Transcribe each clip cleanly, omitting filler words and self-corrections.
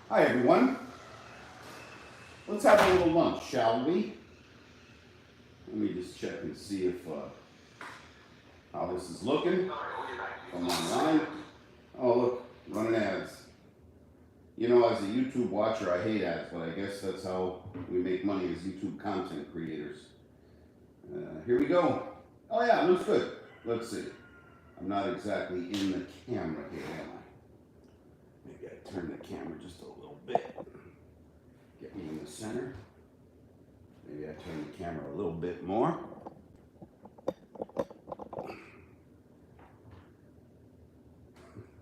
Hi everyone. Let's have a little lunch, shall we? Let me just check and see if how this is looking. Come online. Oh look, running ads. You know, as a YouTube watcher, I hate ads, but I guess that's how we make money as YouTube content creators. Here we go. Oh yeah, looks good. Let's see. I'm not exactly in the camera here, am I? Maybe I turn the camera just a little bit. Get me in the center. Maybe I turn the camera a little bit more.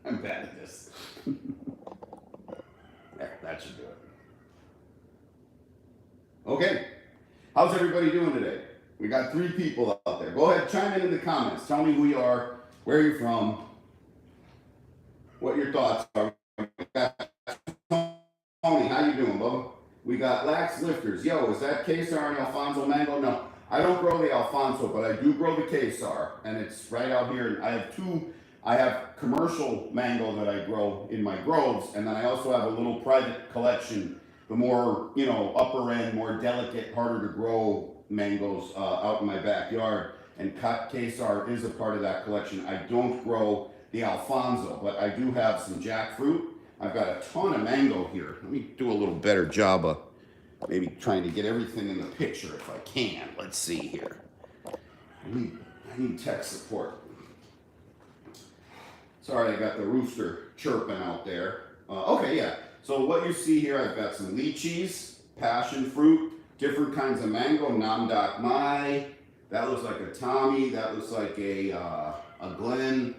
I'm bad at this. Yeah, that should do it. Okay. How's everybody doing today? We got 3 people out there. Go ahead, chime in the comments. Tell me who you are, where you're from, what your thoughts are. Tony, how you doing, Bubba? We got Lax Lifters. Yo, is that Quesar and Alfonso mango? No, I don't grow the Alfonso, but I do grow the Quesar, and it's right out here. I have 2. I have commercial mango that I grow in my groves, and then I also have a little private collection, the more, upper end, more delicate, harder to grow mangoes out in my backyard, and Quesar is a part of that collection. I don't grow the Alfonso, but I do have some jackfruit. I've got a ton of mango here. Let me do a little better job of maybe trying to get everything in the picture if I can. Let's see here. I need tech support. Sorry, I got the rooster chirping out there. Okay, yeah. So what you see here, I've got some lychees, passion fruit, different kinds of mango, Nam Dak Mai. That looks like a Tommy. That looks like a Glen.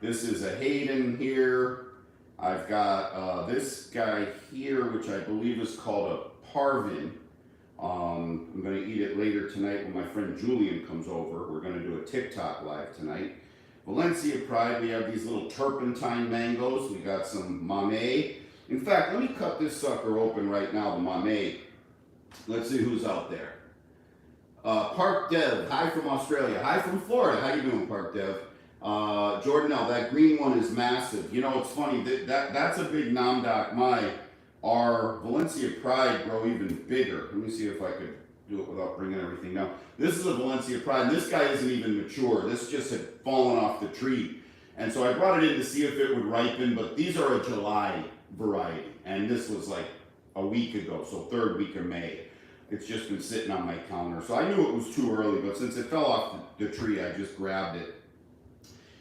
This is a Hayden here. I've got this guy here, which I believe is called a Parvin. I'm going to eat it later tonight when my friend Julian comes over. We're going to do a TikTok live tonight. Valencia Pride, we have these little turpentine mangoes. We got some Mamey. In fact, let me cut this sucker open right now, the Mamey. Let's see who's out there. Park Dev, hi from Australia. Hi from Florida. How you doing, Park Dev? Jordan L, that green one is massive. You know, it's funny, that's a big Nam Dak Mai. Our Valencia Pride grow even bigger. Let me see if I could do it without bringing everything down. This is a Valencia Pride, and this guy isn't even mature. This just had fallen off the tree. And so I brought it in to see if it would ripen, but these are a July variety. And this was like a week ago, so 3rd week of May. It's just been sitting on my counter. So I knew it was too early, but since it fell off the tree, I just grabbed it.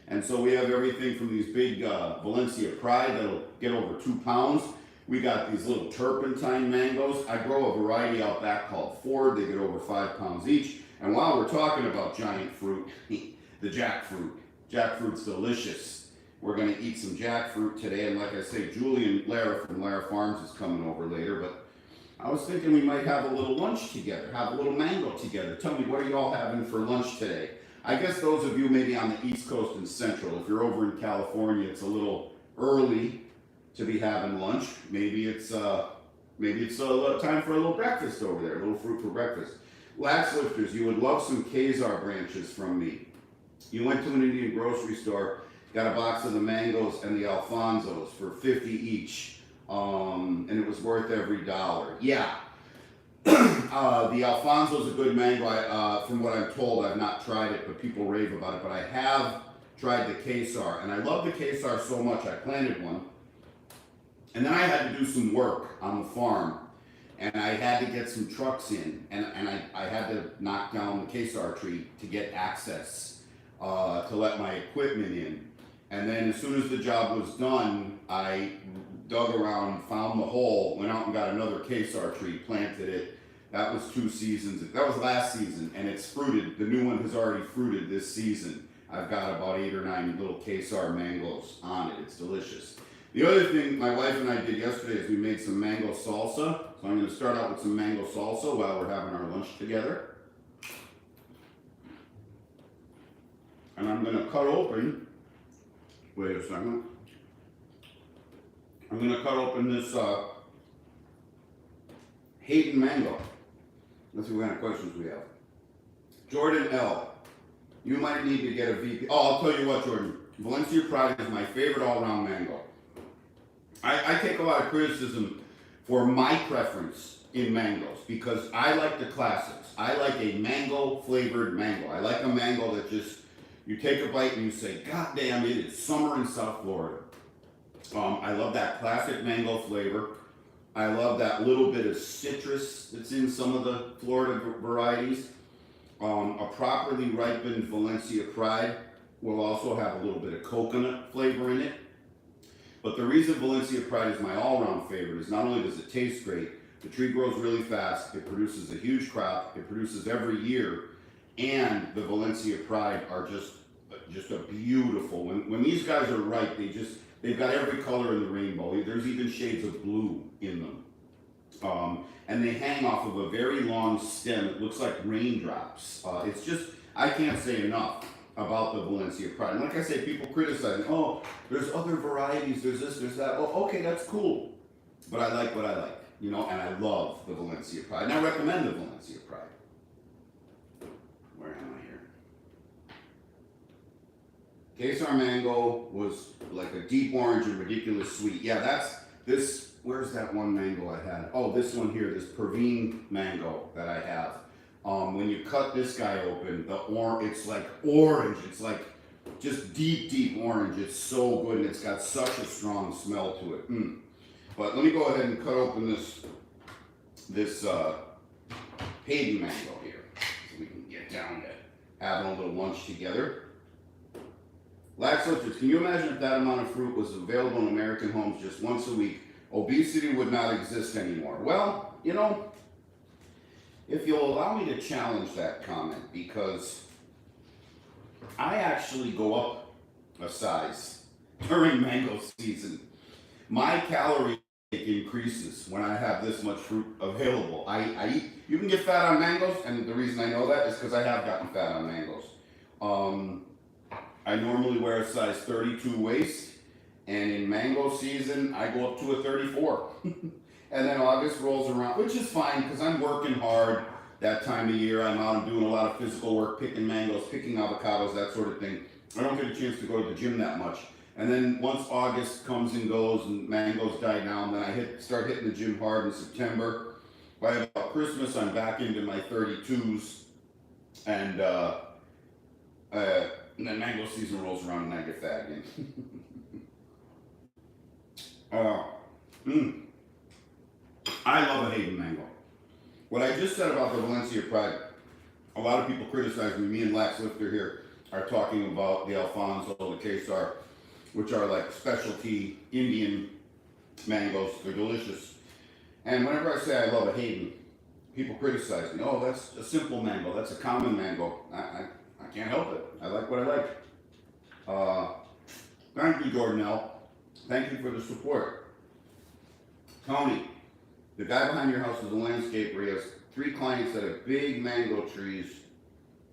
And so we have everything from these big Valencia Pride that'll get over 2 pounds. We got these little turpentine mangoes. I grow a variety out back called Ford. They get over 5 pounds each. And while we're talking about giant fruit, the jackfruit. Jackfruit's delicious. We're going to eat some jackfruit today. And like I say, Julian Lara from Lara Farms is coming over later. But I was thinking we might have a little lunch together, have a little mango together. Tell me, what are you all having for lunch today? I guess those of you maybe on the East Coast and Central, if you're over in California, it's a little early to be having lunch. Maybe it's time for a little breakfast over there, a little fruit for breakfast. Lax Lifters, you would love some Quesar branches from me. You went to an Indian grocery store, got a box of the mangoes and the Alfonsos for 50 each, and it was worth every $1. Yeah. The Alfonso is a good mango. From what I'm told, I've not tried it, but people rave about it. But I have tried the Quesar, and I love the Quesar so much. I planted one, and then I had to do some work on the farm, and I had to get some trucks in, and I had to knock down the Quesar tree to get access to let my equipment in. And then as soon as the job was done, I dug around, found the hole, went out and got another Quesar tree, planted it. That was 2 seasons. That was last season, and it's fruited. The new one has already fruited this season. I've got about 8 or 9 little Quesar mangoes on it. It's delicious. The other thing my wife and I did yesterday is we made some mango salsa. So I'm going to start out with some mango salsa while we're having our lunch together. And I'm going to cut open, wait a second. I'm going to cut open this Hayden mango. Let's see what kind of questions we have. Jordan L. You might need to get a VP. Oh, I'll tell you what, Jordan. Valencia Pride is my favorite all-around mango. I take a lot of criticism for my preference in mangoes, because I like the classics. I like a mango flavored mango. I like a mango that just, you take a bite and you say, God damn, it is summer in South Florida. I love that classic mango flavor. I love that little bit of citrus that's in some of the Florida varieties. A properly ripened Valencia Pride will also have a little bit of coconut flavor in it. But the reason Valencia Pride is my all-around favorite is not only does it taste great, the tree grows really fast, it produces a huge crop, it produces every year, and the Valencia Pride are just a beautiful. When these guys are ripe, they've got every color in the rainbow. There's even shades of blue in them. And they hang off of a very long stem. It looks like raindrops. It's just, I can't say enough about the Valencia Pride. And like I say, people criticize, oh, there's other varieties, there's this, there's that. Oh, okay, that's cool. But I like what I like, you know, and I love the Valencia Pride. And I recommend the Valencia Pride. Where am I here? Quesar mango was like a deep orange and ridiculous sweet. Yeah, that's this. Where's that one mango I had? Oh, this one here, this Pervine mango that I have. When you cut this guy open, it's like orange. It's like just deep orange. It's so good, and it's got such a strong smell to it. But let me go ahead and cut open this Hayden mango here, so we can get down to having a little lunch together. Lax lifters, can you imagine if that amount of fruit was available in American homes just once a week? Obesity would not exist anymore. Well, you know, if you'll allow me to challenge that comment, because I actually go up a size during mango season. My calorie increases when I have this much fruit available. I eat, you can get fat on mangoes, and the reason I know that is because I have gotten fat on mangoes. I normally wear a size 32 waist, and in mango season, I go up to a 34. And then August rolls around, which is fine because I'm working hard that time of year. I'm out and doing a lot of physical work, picking mangoes, picking avocados, that sort of thing. I don't get a chance to go to the gym that much. And then once August comes and goes and mangoes die down, then I start hitting the gym hard in September. By about Christmas, I'm back into my 32s. And then mango season rolls around and I get fat again. I love a Hayden mango. What I just said about the Valencia Pride, a lot of people criticize me. Me and Lax Lifter here are talking about the Alfonso, the Quesar, which are like specialty Indian mangoes. They're delicious. And whenever I say I love a Hayden, people criticize me. Oh, that's a simple mango. That's a common mango. I can't help it. I like what I like. Thank you, Jordanelle. Thank you for the support. Tony, the guy behind your house is a landscaper. He has 3 clients that have big mango trees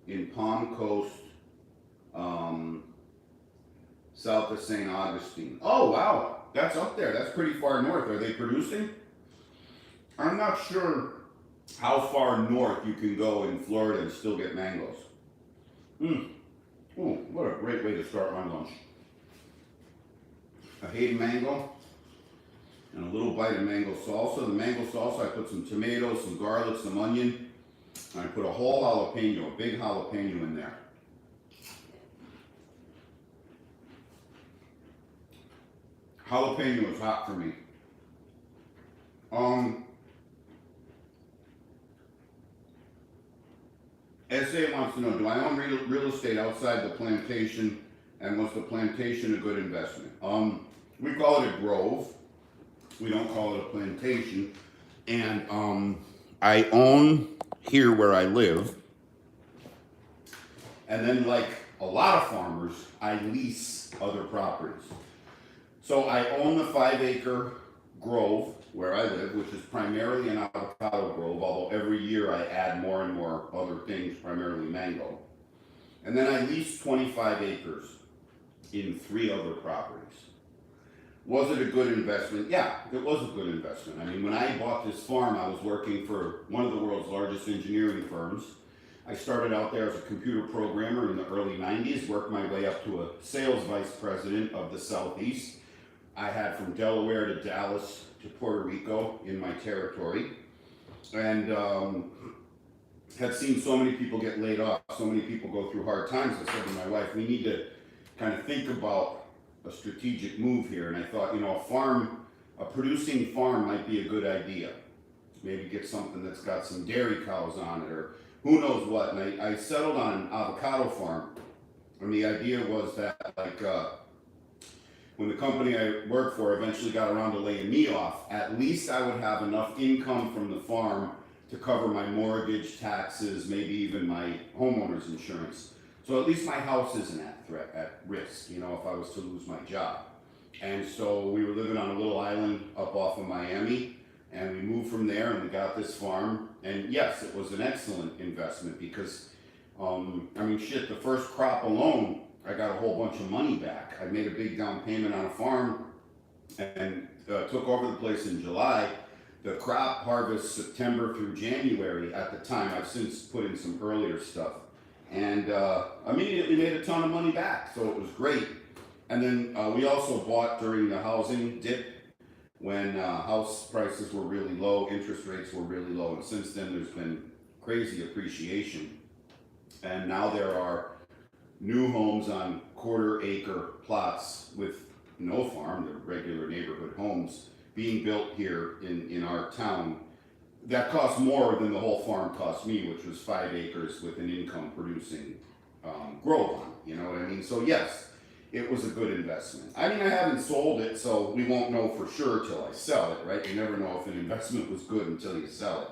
in Palm Coast, south of St. Augustine. Oh, wow. That's up there. That's pretty far north. Are they producing? I'm not sure how far north you can go in Florida and still get mangoes. Ooh, what a great way to start my lunch. A Hayden mango and a little bite of mango salsa. The mango salsa, I put some tomatoes, some garlic, some onion, and I put a whole jalapeno, a big jalapeno in there. Jalapeno is hot for me. SA wants to know, do I own real estate outside the plantation, and was the plantation a good investment? We call it a grove. We don't call it a plantation. And I own here where I live. And then, like a lot of farmers, I lease other properties. So I own the 5-acre grove where I live, which is primarily an avocado grove, although every year I add more and more other things, primarily mango. And then I lease 25 acres in 3 other properties. Was it a good investment? Yeah, it was a good investment. I mean, when I bought this farm, I was working for one of the world's largest engineering firms. I started out there as a computer programmer in the early 90s, worked my way up to a sales vice president of the Southeast. I had from Delaware to Dallas to Puerto Rico in my territory, and had seen so many people get laid off, so many people go through hard times. I said to my wife, we need to kind of think about a strategic move here. And I thought, you know, a producing farm might be a good idea. Maybe get something that's got some dairy cows on it, or who knows what. And I settled on an avocado farm. And the idea was that, like, when the company I worked for eventually got around to laying me off, at least I would have enough income from the farm to cover my mortgage, taxes, maybe even my homeowner's insurance. So at least my house isn't at risk, you know, if I was to lose my job. And so we were living on a little island up off of Miami, and we moved from there and we got this farm. And yes, it was an excellent investment because, I mean, shit, the first crop alone, I got a whole bunch of money back. I made a big down payment on a farm and took over the place in July. The crop harvests September through January at the time. I've since put in some earlier stuff. And immediately made a ton of money back, so it was great. And then we also bought during the housing dip when house prices were really low, interest rates were really low, and since then there's been crazy appreciation. And now there are new homes on quarter-acre plots with no farm, they're regular neighborhood homes, being built here in our town that cost more than the whole farm cost me, which was 5 acres with an income producing grove on, you know what I mean? So yes, it was a good investment. I mean, I haven't sold it, so we won't know for sure till I sell it, right? You never know if an investment was good until you sell it.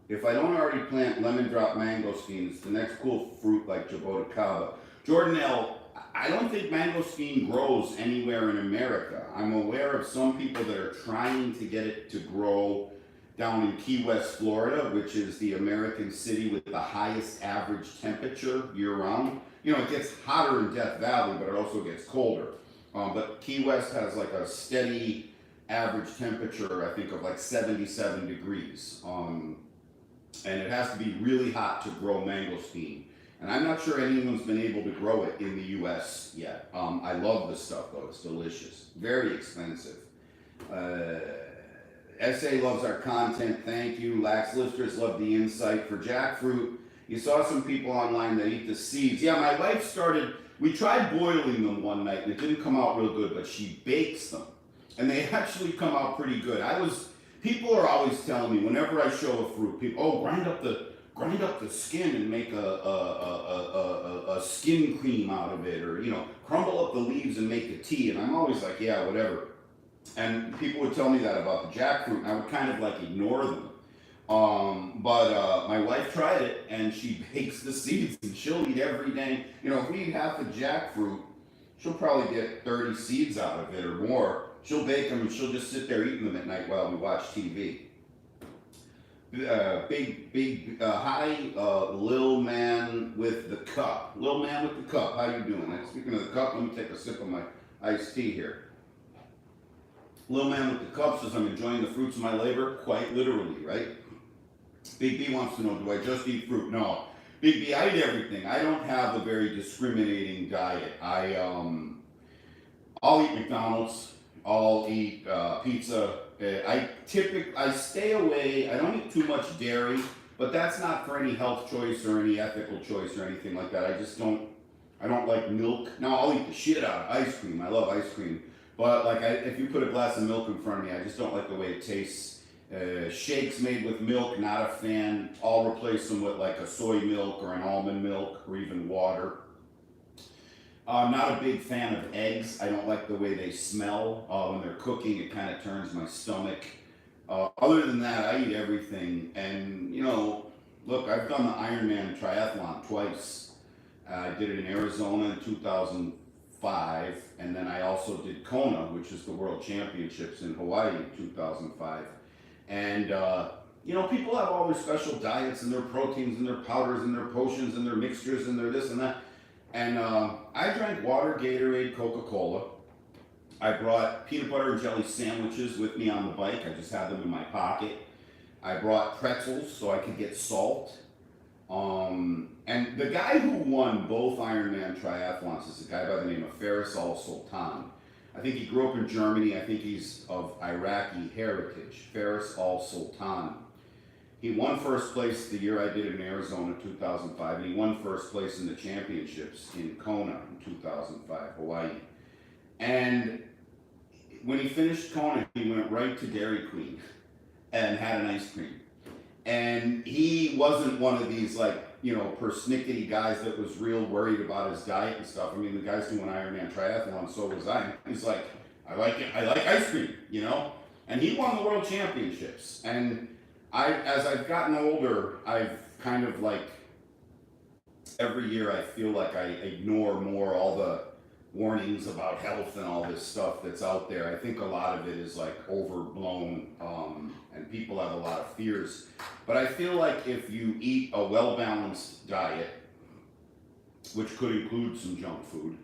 If I don't already plant lemon drop mangosteens, the next cool fruit like jaboticaba. Jordan L., I don't think mangosteen grows anywhere in America. I'm aware of some people that are trying to get it to grow down in Key West, Florida, which is the American city with the highest average temperature year-round. You know, it gets hotter in Death Valley, but it also gets colder. But Key West has like a steady average temperature, I think, of like 77 degrees. And it has to be really hot to grow mangosteen. And I'm not sure anyone's been able to grow it in the US yet. I love this stuff though, it's delicious. Very expensive. SA loves our content, thank you. Lax Lifters love the insight. For jackfruit, you saw some people online that eat the seeds. Yeah, my wife we tried boiling them one night and it didn't come out real good, but she bakes them. And they actually come out pretty good. People are always telling me, whenever I show a fruit, people, oh, grind up the skin and make a skin cream out of it, or, you know, crumble up the leaves and make a tea. And I'm always like, yeah, whatever. And people would tell me that about the jackfruit, and I would kind of like ignore them. But my wife tried it, and she bakes the seeds, and she'll eat every day. You know, if we eat half the jackfruit, she'll probably get 30 seeds out of it or more. She'll bake them, and she'll just sit there eating them at night while we watch TV. Hi, Lil Man with the Cup. Lil Man with the Cup, how you doing? Speaking of the cup, let me take a sip of my iced tea here. Lil Man with the Cup says, I'm enjoying the fruits of my labor, quite literally, right? Big B wants to know, do I just eat fruit? No. Big B, I eat everything. I don't have a very discriminating diet. I'll eat McDonald's, I'll eat pizza. I stay away, I don't eat too much dairy, but that's not for any health choice or any ethical choice or anything like that. I don't like milk. Now, I'll eat the shit out of ice cream. I love ice cream. But like, if you put a glass of milk in front of me, I just don't like the way it tastes. Shakes made with milk, not a fan. I'll replace them with like a soy milk or an almond milk or even water. I'm not a big fan of eggs. I don't like the way they smell. When they're cooking, it kind of turns my stomach. Other than that, I eat everything. And, you know, look, I've done the Ironman triathlon twice. I did it in Arizona in 2005. And then I also did Kona, which is the World Championships in Hawaii in 2005. And, you know, people have all their special diets and their proteins and their powders and their potions and their mixtures and their this and that. And I drank water, Gatorade, Coca-Cola. I brought peanut butter and jelly sandwiches with me on the bike. I just had them in my pocket. I brought pretzels so I could get salt. And the guy who won both Ironman triathlons is a guy by the name of Faris Al Sultan. I think he grew up in Germany. I think he's of Iraqi heritage. Faris Al Sultan. He won first place the year I did it in Arizona, 2005, and he won first place in the championships in Kona in 2005, Hawaii. And when he finished Kona, he went right to Dairy Queen and had an ice cream. And he wasn't one of these like, you know, persnickety guys that was real worried about his diet and stuff. I mean, the guy's doing Ironman triathlon, so was I. He's like, I like it. I like ice cream, you know? And he won the world championships. And as I've gotten older, I've kind of like, every year I feel like I ignore more all the warnings about health and all this stuff that's out there. I think a lot of it is like overblown, and people have a lot of fears. But I feel like if you eat a well-balanced diet, which could include some junk food,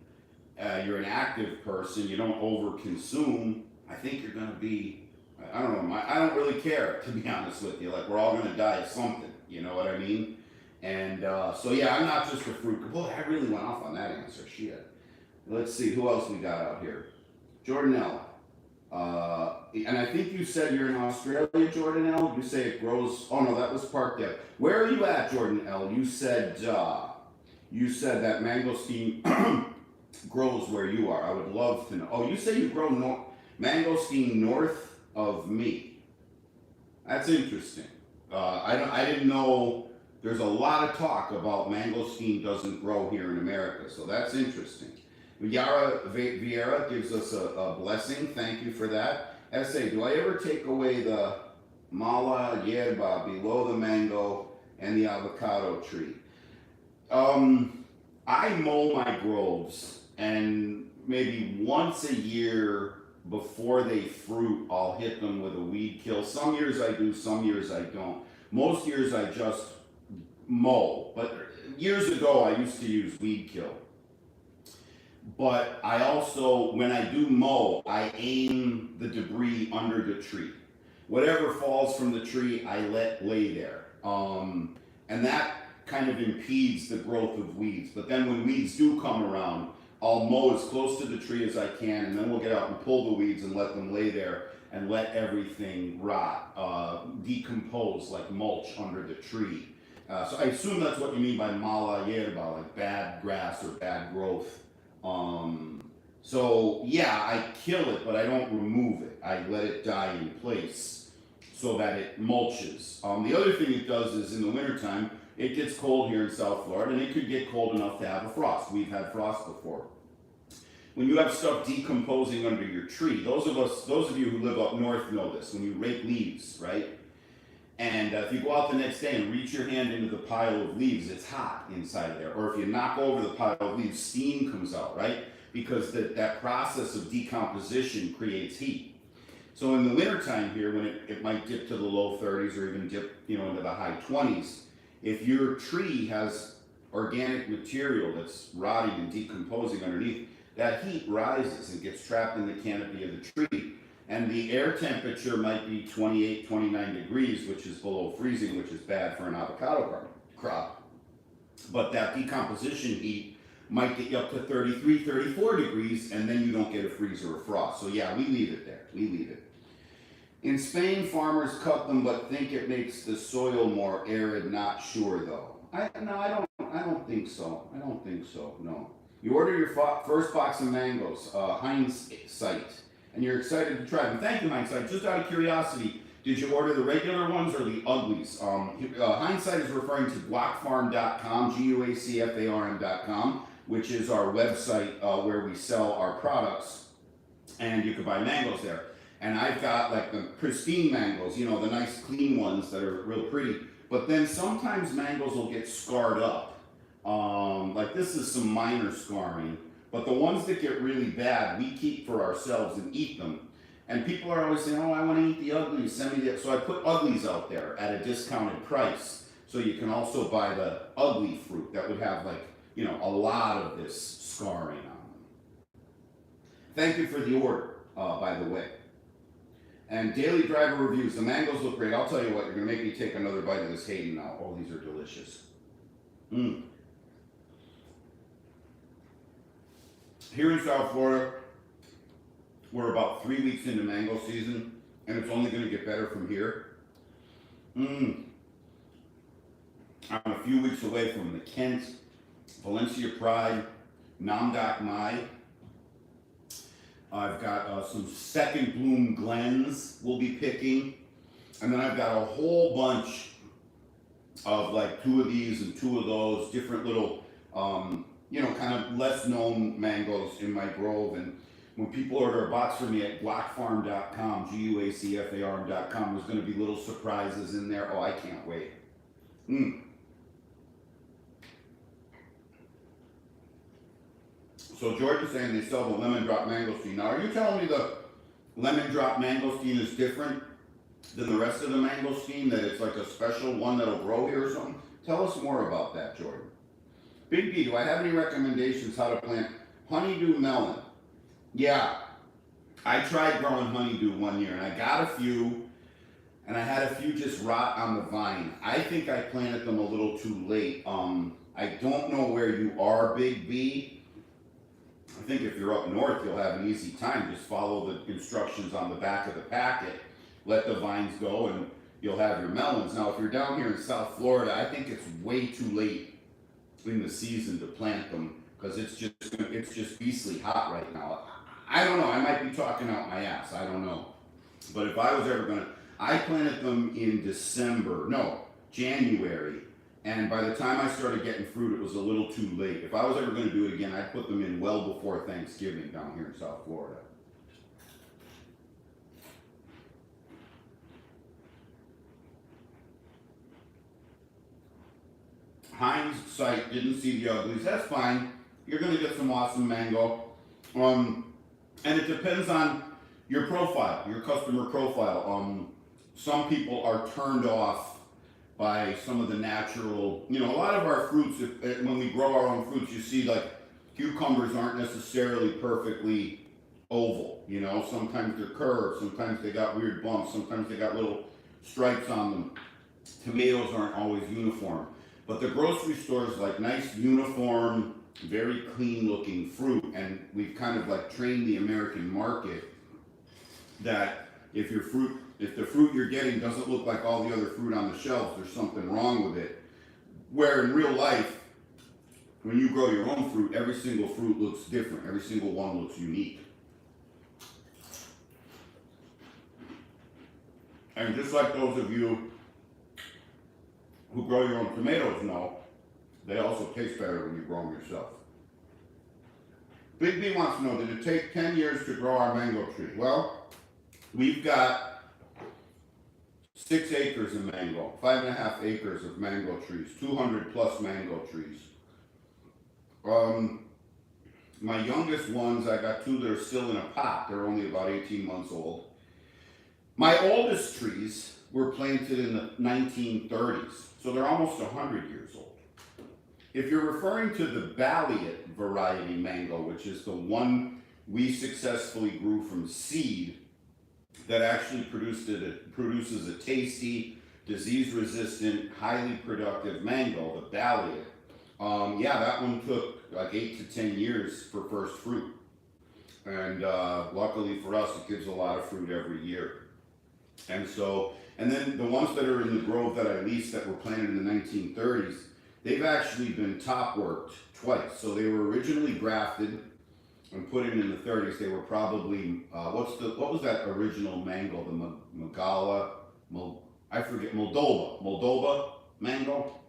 you're an active person, you don't overconsume, I think you're gonna be, I don't know, I don't really care, to be honest with you. Like, we're all gonna die of something, you know what I mean? And so yeah, I'm not just a fruit. Boy, I really went off on that answer, shit. Let's see, who else we got out here? Jordanelle. And I think you said you're in Australia, Jordanelle. You say it grows, oh no, that was Parkdale. Where are you at, Jordanelle? You said that mangosteen grows where you are. I would love to know. Oh, you say you grow mangosteen north of me. That's interesting. I didn't know. There's a lot of talk about mangosteen doesn't grow here in America, so that's interesting. Yara Vieira gives us a blessing. Thank you for that. Essay, do I ever take away the mala yerba below the mango and the avocado tree? I mow my groves, and maybe once a year before they fruit, I'll hit them with a weed kill. Some years I do, some years I don't. Most years I just mow, but years ago I used to use weed kill. But I also, when I do mow, I aim the debris under the tree. Whatever falls from the tree, I let lay there. And that kind of impedes the growth of weeds. But then when weeds do come around, I'll mow as close to the tree as I can, and then we'll get out and pull the weeds and let them lay there and let everything rot, decompose like mulch under the tree. So I assume that's what you mean by mala yerba, like bad grass or bad growth. So yeah, I kill it, but I don't remove it. I let it die in place so that it mulches. The other thing it does is in the wintertime, it gets cold here in South Florida, and it could get cold enough to have a frost. We've had frost before. When you have stuff decomposing under your tree, those of you who live up north know this. When you rake leaves, right? And if you go out the next day and reach your hand into the pile of leaves, it's hot inside of there. Or if you knock over the pile of leaves, steam comes out, right? Because that process of decomposition creates heat. So in the wintertime here, when it might dip to the low 30s or even dip, into the high 20s, if your tree has organic material that's rotting and decomposing underneath, that heat rises and gets trapped in the canopy of the tree. And the air temperature might be 28, 29 degrees, which is below freezing, which is bad for an avocado crop. But that decomposition heat might get you up to 33, 34 degrees, and then you don't get a freeze or a frost. So yeah, we leave it there. We leave it. In Spain, farmers cut them, but think it makes the soil more arid. Not sure though. I don't think so. I don't think so. No. You order your first box of mangoes, Hindsight, and you're excited to try them. Thank you, Hindsight. Just out of curiosity, did you order the regular ones or the uglies? Hindsight is referring to Guacfarm.com, Guacfarm.com, which is our website where we sell our products, and you can buy mangoes there. And I've got like the pristine mangoes, the nice clean ones that are real pretty. But then sometimes mangoes will get scarred up. Like this is some minor scarring. But the ones that get really bad, we keep for ourselves and eat them. And people are always saying, oh, I want to eat the uglies, send me that. So I put uglies out there at a discounted price. So you can also buy the ugly fruit that would have like, a lot of this scarring on them. Thank you for the order, by the way. And daily driver reviews. The mangoes look great. I'll tell you what, you're going to make me take another bite of this Hayden now. Oh, these are delicious. Mm. Here in South Florida, we're about 3 weeks into mango season, and it's only going to get better from here. Mm. I'm a few weeks away from the Kent, Valencia Pride, Nam Doc Mai. I've got some second bloom Glens we'll be picking. And then I've got a whole bunch of like 2 of these and 2 of those, different little, kind of less known mangoes in my grove. And when people order a box from me at guacfarm.com, Guacfarm.com, there's going to be little surprises in there. Oh, I can't wait. Mm. So Jordan's saying they sell the lemon drop mangosteen. Now, are you telling me the lemon drop mangosteen is different than the rest of the mangosteen, that it's like a special one that'll grow here or something? Tell us more about that, Jordan. Big B, do I have any recommendations how to plant honeydew melon? Yeah, I tried growing honeydew one year, and I got a few, and I had a few just rot on the vine. I think I planted them a little too late. I don't know where you are, Big B. I think if you're up north, you'll have an easy time. Just follow the instructions on the back of the packet. Let the vines go, and you'll have your melons. Now, if you're down here in South Florida, I think it's way too late in the season to plant them, because it's just beastly hot right now. I don't know. I might be talking out my ass. I don't know. But if I was ever gonna, I planted them in January. And by the time I started getting fruit, it was a little too late. If I was ever going to do it again, I'd put them in well before Thanksgiving down here in South Florida. Heinz site didn't see the uglies. That's fine. You're going to get some awesome mango. And it depends on your profile, your customer profile. Some people are turned off by some of the natural, a lot of our fruits, when we grow our own fruits, you see like cucumbers aren't necessarily perfectly oval, sometimes they're curved, sometimes they got weird bumps, sometimes they got little stripes on them. Tomatoes aren't always uniform, but the grocery stores like nice, uniform, very clean looking fruit, and we've kind of like trained the American market that if the fruit you're getting doesn't look like all the other fruit on the shelves, there's something wrong with it. Where in real life, when you grow your own fruit, every single fruit looks different. Every single one looks unique. And just like those of you who grow your own tomatoes know, they also taste better when you grow them yourself. Big B wants to know, did it take 10 years to grow our mango tree? Well, we've got 6 acres of mango, 5.5 acres of mango trees, 200 plus mango trees. My youngest ones, I got 2 that are still in a pot. They're only about 18 months old. My oldest trees were planted in the 1930s, so they're almost 100 years old. If you're referring to the Balliet variety mango, which is the one we successfully grew from seed, that actually produces a tasty, disease-resistant, highly productive mango, the Balliet. That one took like 8 to 10 years for first fruit. And luckily for us, it gives a lot of fruit every year. And then the ones that are in the grove that I leased that were planted in the 1930s, they've actually been top worked twice. So they were originally grafted and put in the 30s. They were probably, what was that original mango, the Moldova mango?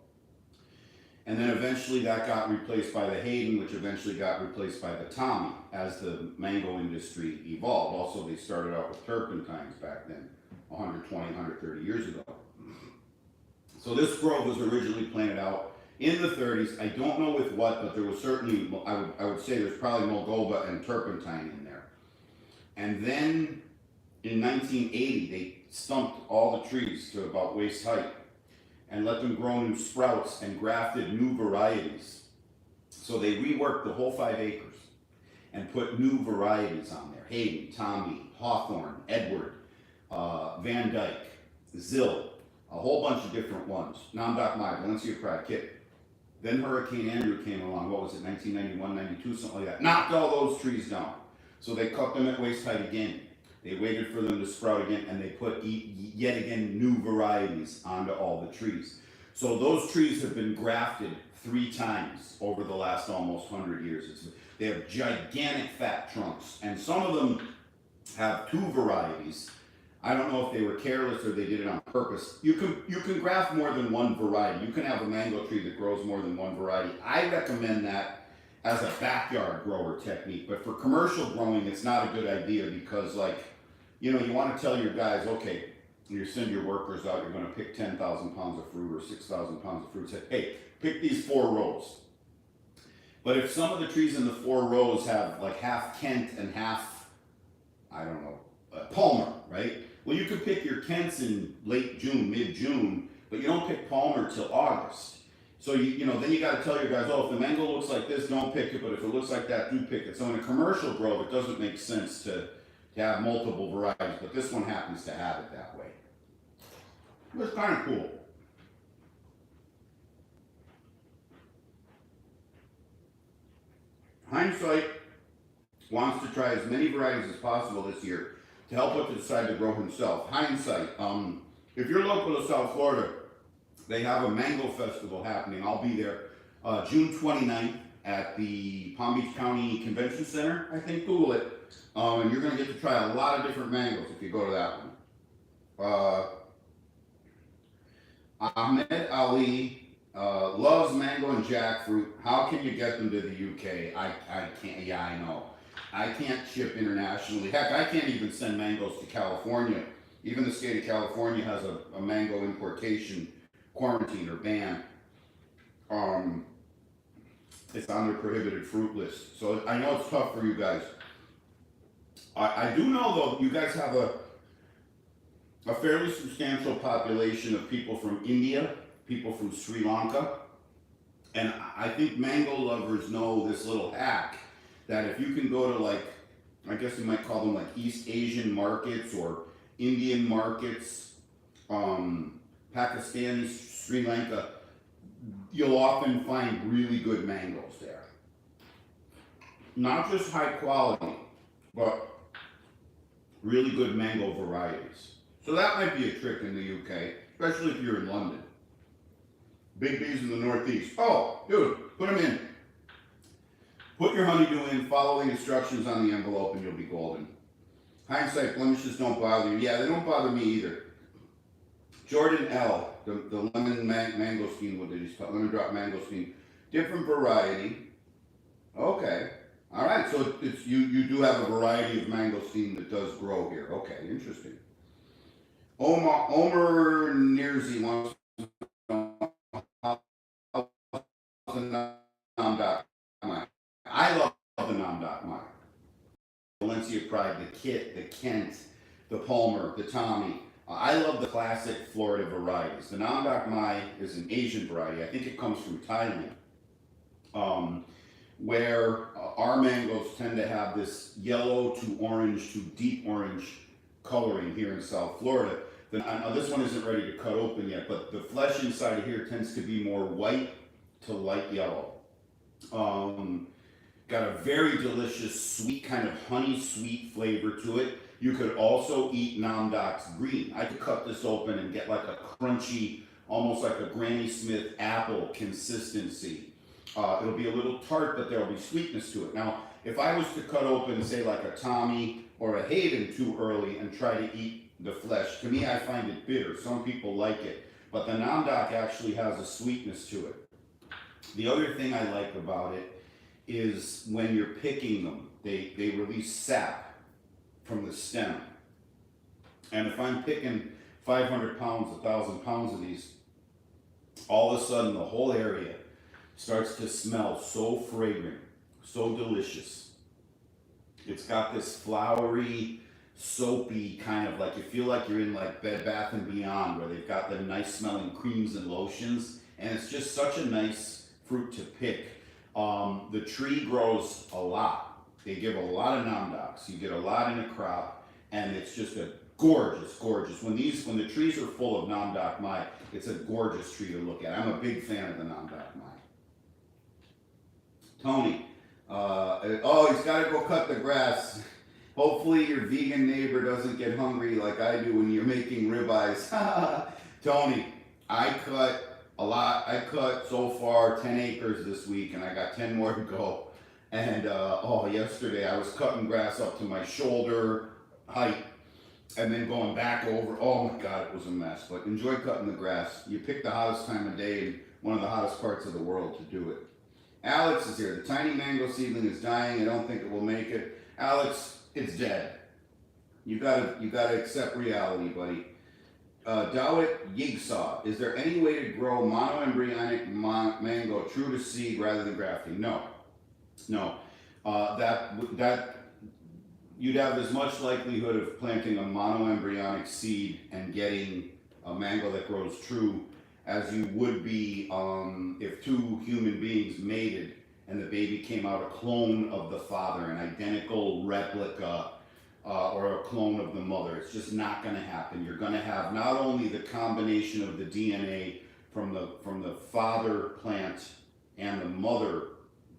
And then eventually that got replaced by the Hayden, which eventually got replaced by the Tommy as the mango industry evolved. Also, they started out with turpentines back then, 120, 130 years ago. So this grove was originally planted out in the 30s. I don't know with what, but there was certainly, I would say there's probably Moldova and turpentine in there. And then in 1980, they stumped all the trees to about waist height and let them grow new sprouts and grafted new varieties. So they reworked the whole 5 acres and put new varieties on there. Hayden, Tommy, Hawthorne, Edward, Van Dyke, Zill, a whole bunch of different ones. Nam Doc Mai, Valencia Pride, Kit. Then Hurricane Andrew came along, what was it, 1991, 92, something like that. Knocked all those trees down. So they cut them at waist height again. They waited for them to sprout again, and they put yet again new varieties onto all the trees. So those trees have been grafted 3 times over the last almost 100 years. They have gigantic fat trunks, and some of them have 2 varieties. I don't know if they were careless or they did it on purpose. You can graft more than 1 variety. You can have a mango tree that grows more than 1 variety. I recommend that as a backyard grower technique, but for commercial growing, it's not a good idea because, like, you know, you want to tell your guys, okay, you send your workers out, you're going to pick 10,000 pounds of fruit or 6,000 pounds of fruit. Say, hey, pick these 4 rows. But if some of the trees in the 4 rows have like half Kent and half, I don't know, Palmer, right? Well, you could pick your Kents in late June, mid-June, but you don't pick Palmer till August. So you know, then you got to tell your guys, oh, if the mango looks like this, don't pick it, but if it looks like that, do pick it. So in a commercial grow, it doesn't make sense to have multiple varieties, but this one happens to have it that way. It's kind of cool. Hindsight wants to try as many varieties as possible this year to help him to decide to grow himself. Hindsight, if you're local to South Florida, they have a mango festival happening. I'll be there June 29th at the Palm Beach County Convention Center. I think, Google it. And you're going to get to try a lot of different mangoes if you go to that one. Ahmed Ali loves mango and jackfruit. How can you get them to the UK? I can't. Yeah, I know. I can't ship internationally. Heck, I can't even send mangoes to California. Even the state of California has a mango importation quarantine or ban. It's on their prohibited fruit list. So I know it's tough for you guys. I do know, though, you guys have a fairly substantial population of people from India, people from Sri Lanka, and I think mango lovers know this little hack that if you can go to, like, I guess you might call them like East Asian markets or Indian markets, Pakistani, Sri Lanka, you'll often find really good mangoes there. Not just high quality, but really good mango varieties. So that might be a trick in the UK, especially if you're in London. Big bees in the Northeast. Oh, dude, put them in. Put your honeydew in, follow the instructions on the envelope, and you'll be golden. Hindsight blemishes don't bother you. Yeah, they don't bother me either. Jordan L, the lemon mangosteen, what did he spell? Lemon drop mangosteen. Different variety. Okay. All right, so it's you do have a variety of mangosteen that does grow here. Okay, interesting. Omer Nirzi wants to know how's the Nam. I love the Nam. Valencia Pride, the Kit, the Kent, the Palmer, the Tommy. I love the classic Florida varieties. The Nam Doc Mai is an Asian variety. I think it comes from Thailand. Where our mangoes tend to have this yellow to orange to deep orange coloring here in South Florida. This one isn't ready to cut open yet, but the flesh inside of here tends to be more white to light yellow. Got a very delicious, sweet, kind of honey sweet flavor to it. You could also eat Nam Doc's green. I could cut this open and get like a crunchy, almost like a Granny Smith apple consistency. It'll be a little tart, but there'll be sweetness to it. Now, if I was to cut open, say, like a Tommy or a Hayden too early and try to eat the flesh, to me, I find it bitter. Some people like it, but the Nam Doc actually has a sweetness to it. The other thing I like about it is when you're picking them, they release sap from the stem. And if I'm picking 500 pounds, 1,000 pounds of these, all of a sudden the whole area starts to smell so fragrant, so delicious. It's got this flowery, soapy kind of, like you feel like you're in like Bed Bath & Beyond, where they've got the nice smelling creams and lotions, and it's just such a nice fruit to pick. The tree grows a lot. They give a lot of Nam Docs. You get a lot in a crop, and it's just a gorgeous. When the trees are full of Nam Doc Mai, it's a gorgeous tree to look at. I'm a big fan of the Nam Doc Mai. Tony. Oh, he's got to go cut the grass. Hopefully your vegan neighbor doesn't get hungry like I do when you're making ribeyes. Tony, I cut a lot. I cut so far 10 acres this week, and I got 10 more to go. And yesterday I was cutting grass up to my shoulder height, and then going back over. Oh my God, it was a mess. But enjoy cutting the grass. You pick the hottest time of day and one of the hottest parts of the world to do it. Alex is here. The tiny mango seedling is dying. I don't think it will make it. Alex, it's dead. You gotta accept reality, buddy. Dawit Yigsaw. Is there any way to grow monoembryonic mango true to seed rather than grafting? No. That you'd have as much likelihood of planting a monoembryonic seed and getting a mango that grows true as you would be if two human beings mated and the baby came out a clone of the father, an identical replica or a clone of the mother. It's just not going to happen. You're going to have not only the combination of the DNA from the father plant and the mother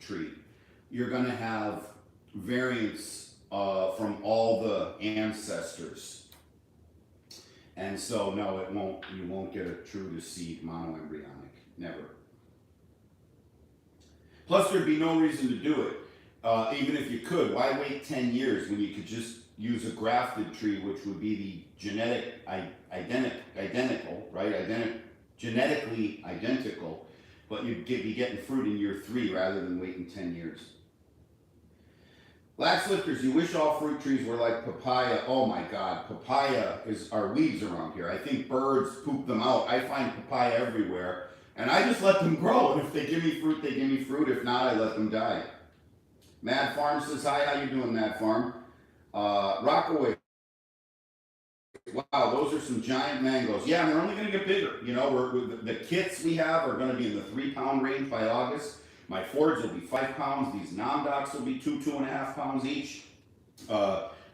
tree, you're going to have variants from all the ancestors. And so, no, you won't get a true to seed monoembryonic. Never. Plus, there'd be no reason to do it. Even if you could, why wait 10 years when you could just use a grafted tree, which would be the genetically identical, but you'd be getting fruit in year 3 rather than waiting 10 years. Lax lifters, you wish all fruit trees were like papaya. Oh my God, papaya are weeds around here. I think birds poop them out. I find papaya everywhere, and I just let them grow. And if they give me fruit, they give me fruit. If not, I let them die. Mad Farm says hi. How you doing, Mad Farm? Rockaway. Wow, those are some giant mangoes. Yeah, and they're only going to get bigger. You know, the kits we have are going to be in the 3-pound range by August. My Fords will be 5 pounds. These Namdocs will be 2.5 pounds each.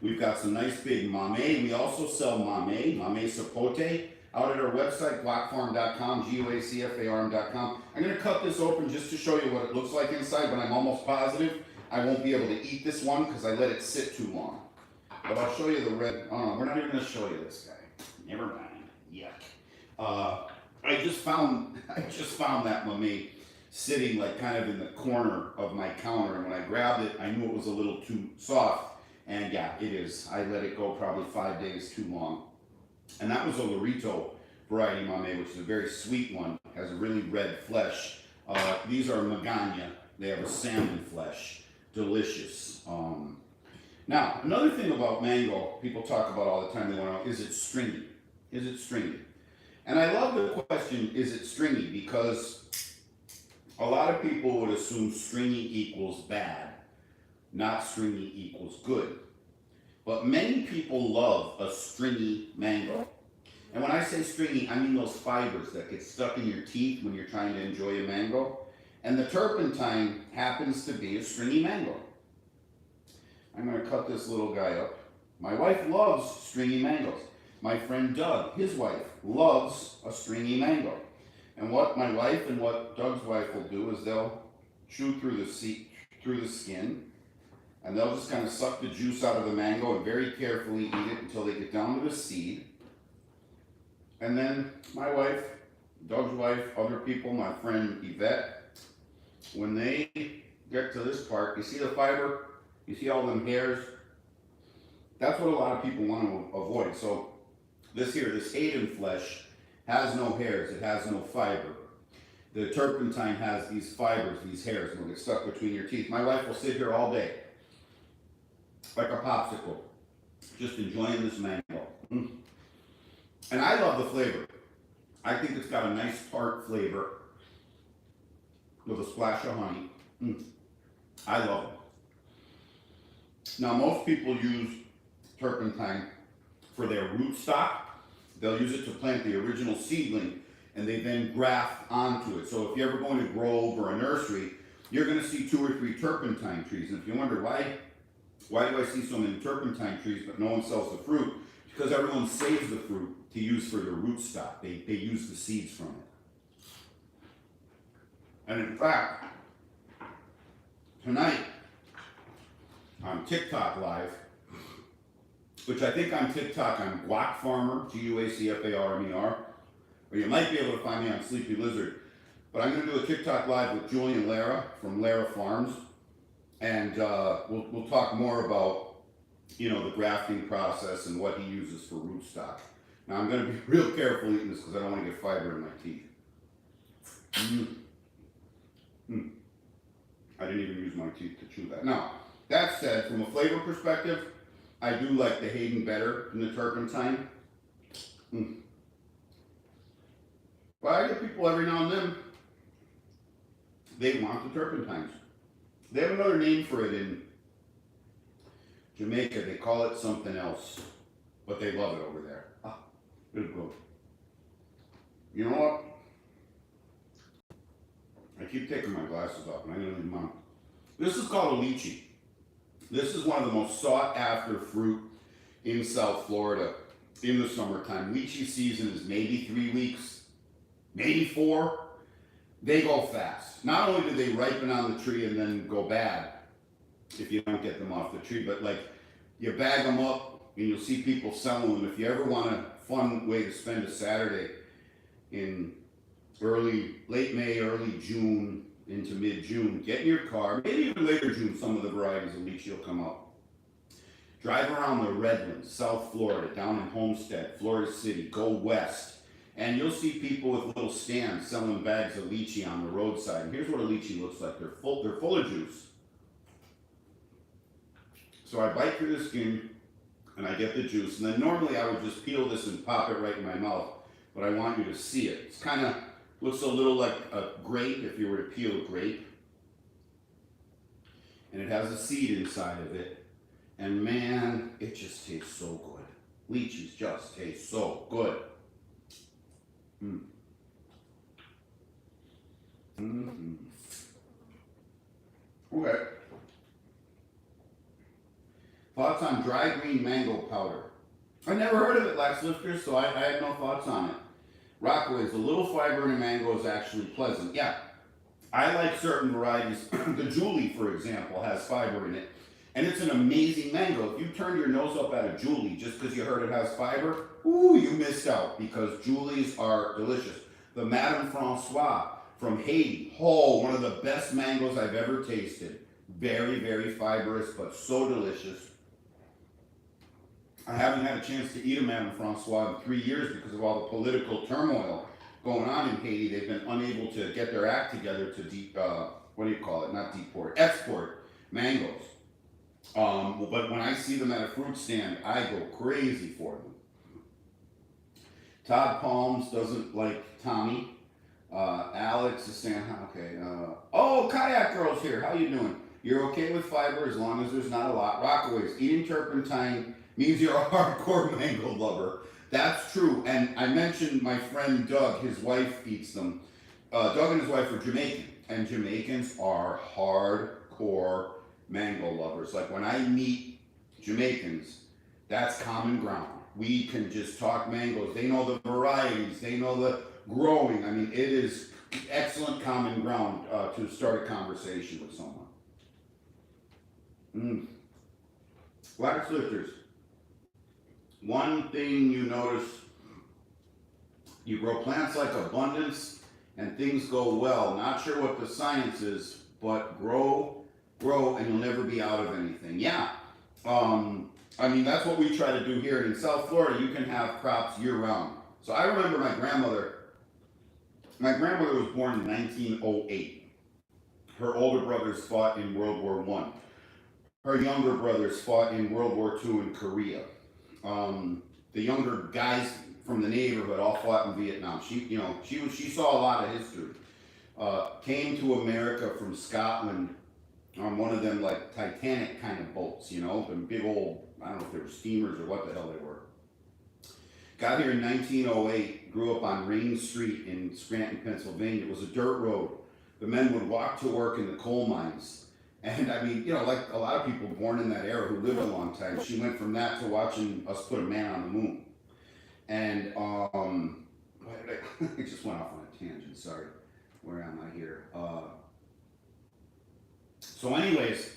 We've got some nice big mame. We also sell mame sapote, out at our website, guacfarm.com, guacfarm.com. I'm going to cut this open just to show you what it looks like inside, but I'm almost positive I won't be able to eat this one because I let it sit too long. But I'll show you the red. Oh no, we're not even going to show you this guy. Never mind. Yuck. I just found that mame sitting like kind of in the corner of my counter, and when I grabbed it, I knew it was a little too soft, and yeah, it is. I let it go probably 5 days too long. And that was a Lorito variety mame, which is a very sweet one, has a really red flesh. These are Magana. They have a salmon flesh. Delicious. Now, another thing about mango, people talk about all the time, they want to know, is it stringy? Is it stringy? And I love the question, is it stringy? Because a lot of people would assume stringy equals bad, not stringy equals good. But many people love a stringy mango. And when I say stringy, I mean those fibers that get stuck in your teeth when you're trying to enjoy a mango. And the turpentine happens to be a stringy mango. I'm going to cut this little guy up. My wife loves stringy mangoes. My friend Doug, his wife, loves a stringy mango. And what my wife and what Doug's wife will do is they'll chew through the skin, and they'll just kind of suck the juice out of the mango and very carefully eat it until they get down to the seed. And then my wife, Doug's wife, other people, my friend Yvette, when they get to this part, you see the fiber? You see all them hairs? That's what a lot of people want to avoid. So this Hayden flesh has no hairs, it has no fiber. The turpentine has these fibers, these hairs, and will get stuck between your teeth. My wife will sit here all day, like a popsicle, just enjoying this mango. And I love the flavor. I think it's got a nice tart flavor with a splash of honey. I love it. Now, most people use turpentine for their rootstock. They'll use it to plant the original seedling, and they then graft onto it. So if you're ever going to Grove or a nursery, you're going to see 2 or 3 turpentine trees. And if you wonder why do I see so many turpentine trees but no one sells the fruit? Because everyone saves the fruit to use for their rootstock. They use the seeds from it. And in fact, tonight on TikTok Live, which I think on TikTok I'm Guacfarmer, Guacfarmer, or you might be able to find me on Sleepy Lizard. But I'm going to do a TikTok Live with Julian Lara from Lara Farms, and we'll talk more about, you know, the grafting process and what he uses for rootstock. Now I'm going to be real careful eating this because I don't want to get fiber in my teeth. I didn't even use my teeth to chew that. Now, that said, from a flavor perspective, I do like the Hayden better than the turpentine. But I get people every now and then, they want the turpentines. They have another name for it in Jamaica. They call it something else, but they love it over there. Ah, good. You know what? I keep taking my glasses off, and I'm going to leave them on. This is called a lychee. This is one of the most sought after fruit in South Florida in the summertime. Lychee season is maybe 3 weeks, maybe 4. They go fast. Not only do they ripen on the tree and then go bad if you don't get them off the tree, but like you bag them up and you'll see people selling them. If you ever want a fun way to spend a Saturday in late May, early June into mid-June, get in your car, maybe even later June, some of the varieties of lychee will come up. Drive around the Redlands, South Florida, down in Homestead, Florida City, go west, and you'll see people with little stands selling bags of lychee on the roadside. And here's what a lychee looks like. They're full of juice. So I bite through the skin and I get the juice. And then normally I would just peel this and pop it right in my mouth, but I want you to see it. It's kind of looks a little like a grape if you were to peel a grape. And it has a seed inside of it. And man, it just tastes so good. Lychees just taste so good. Okay. Thoughts on dry green mango powder? I never heard of it, Lax Lifters, so I had no thoughts on it. Rockaways, a little fiber in a mango is actually pleasant. Yeah, I like certain varieties. The Julie, for example, has fiber in it, and it's an amazing mango. If you turn your nose up at a Julie just because you heard it has fiber, ooh, you missed out, because Julies are delicious. The Madame Francois from Haiti, one of the best mangoes I've ever tasted. Very, very fibrous, but so delicious. I haven't had a chance to eat a Madame Francois in 3 years because of all the political turmoil going on in Haiti. They've been unable to get their act together to export mangoes. But when I see them at a fruit stand, I go crazy for them. Todd Palms doesn't like Tommy. Alex is saying, okay. Kayak Girl's here. How you doing? You're okay with fiber as long as there's not a lot. Rockaways, eating turpentine means you're a hardcore mango lover. That's true. And I mentioned my friend Doug, his wife eats them. Doug and his wife are Jamaican, and Jamaicans are hardcore mango lovers. Like when I meet Jamaicans, that's common ground. We can just talk mangoes. They know the varieties. They know the growing. I mean, it is excellent common ground to start a conversation with someone. Wax Lifters. One thing you notice, you grow plants like abundance and things go well. Not sure what the science is, but grow, and you'll never be out of anything. Yeah. I mean, that's what we try to do here. In South Florida, you can have crops year round. So I remember my grandmother was born in 1908. Her older brothers fought in World War I. Her younger brothers fought in World War II in Korea. The younger guys from the neighborhood all fought in Vietnam. She saw a lot of history. Came to America from Scotland on one of them like Titanic kind of boats, them big old, I don't know if they were steamers or what the hell they were. Got here in 1908, grew up on Rain Street in Scranton, Pennsylvania. It was a dirt road. The men would walk to work in the coal mines. And I mean, like a lot of people born in that era who lived a long time, she went from that to watching us put a man on the moon. And I just went off on a tangent, sorry. Where am I here? So anyways,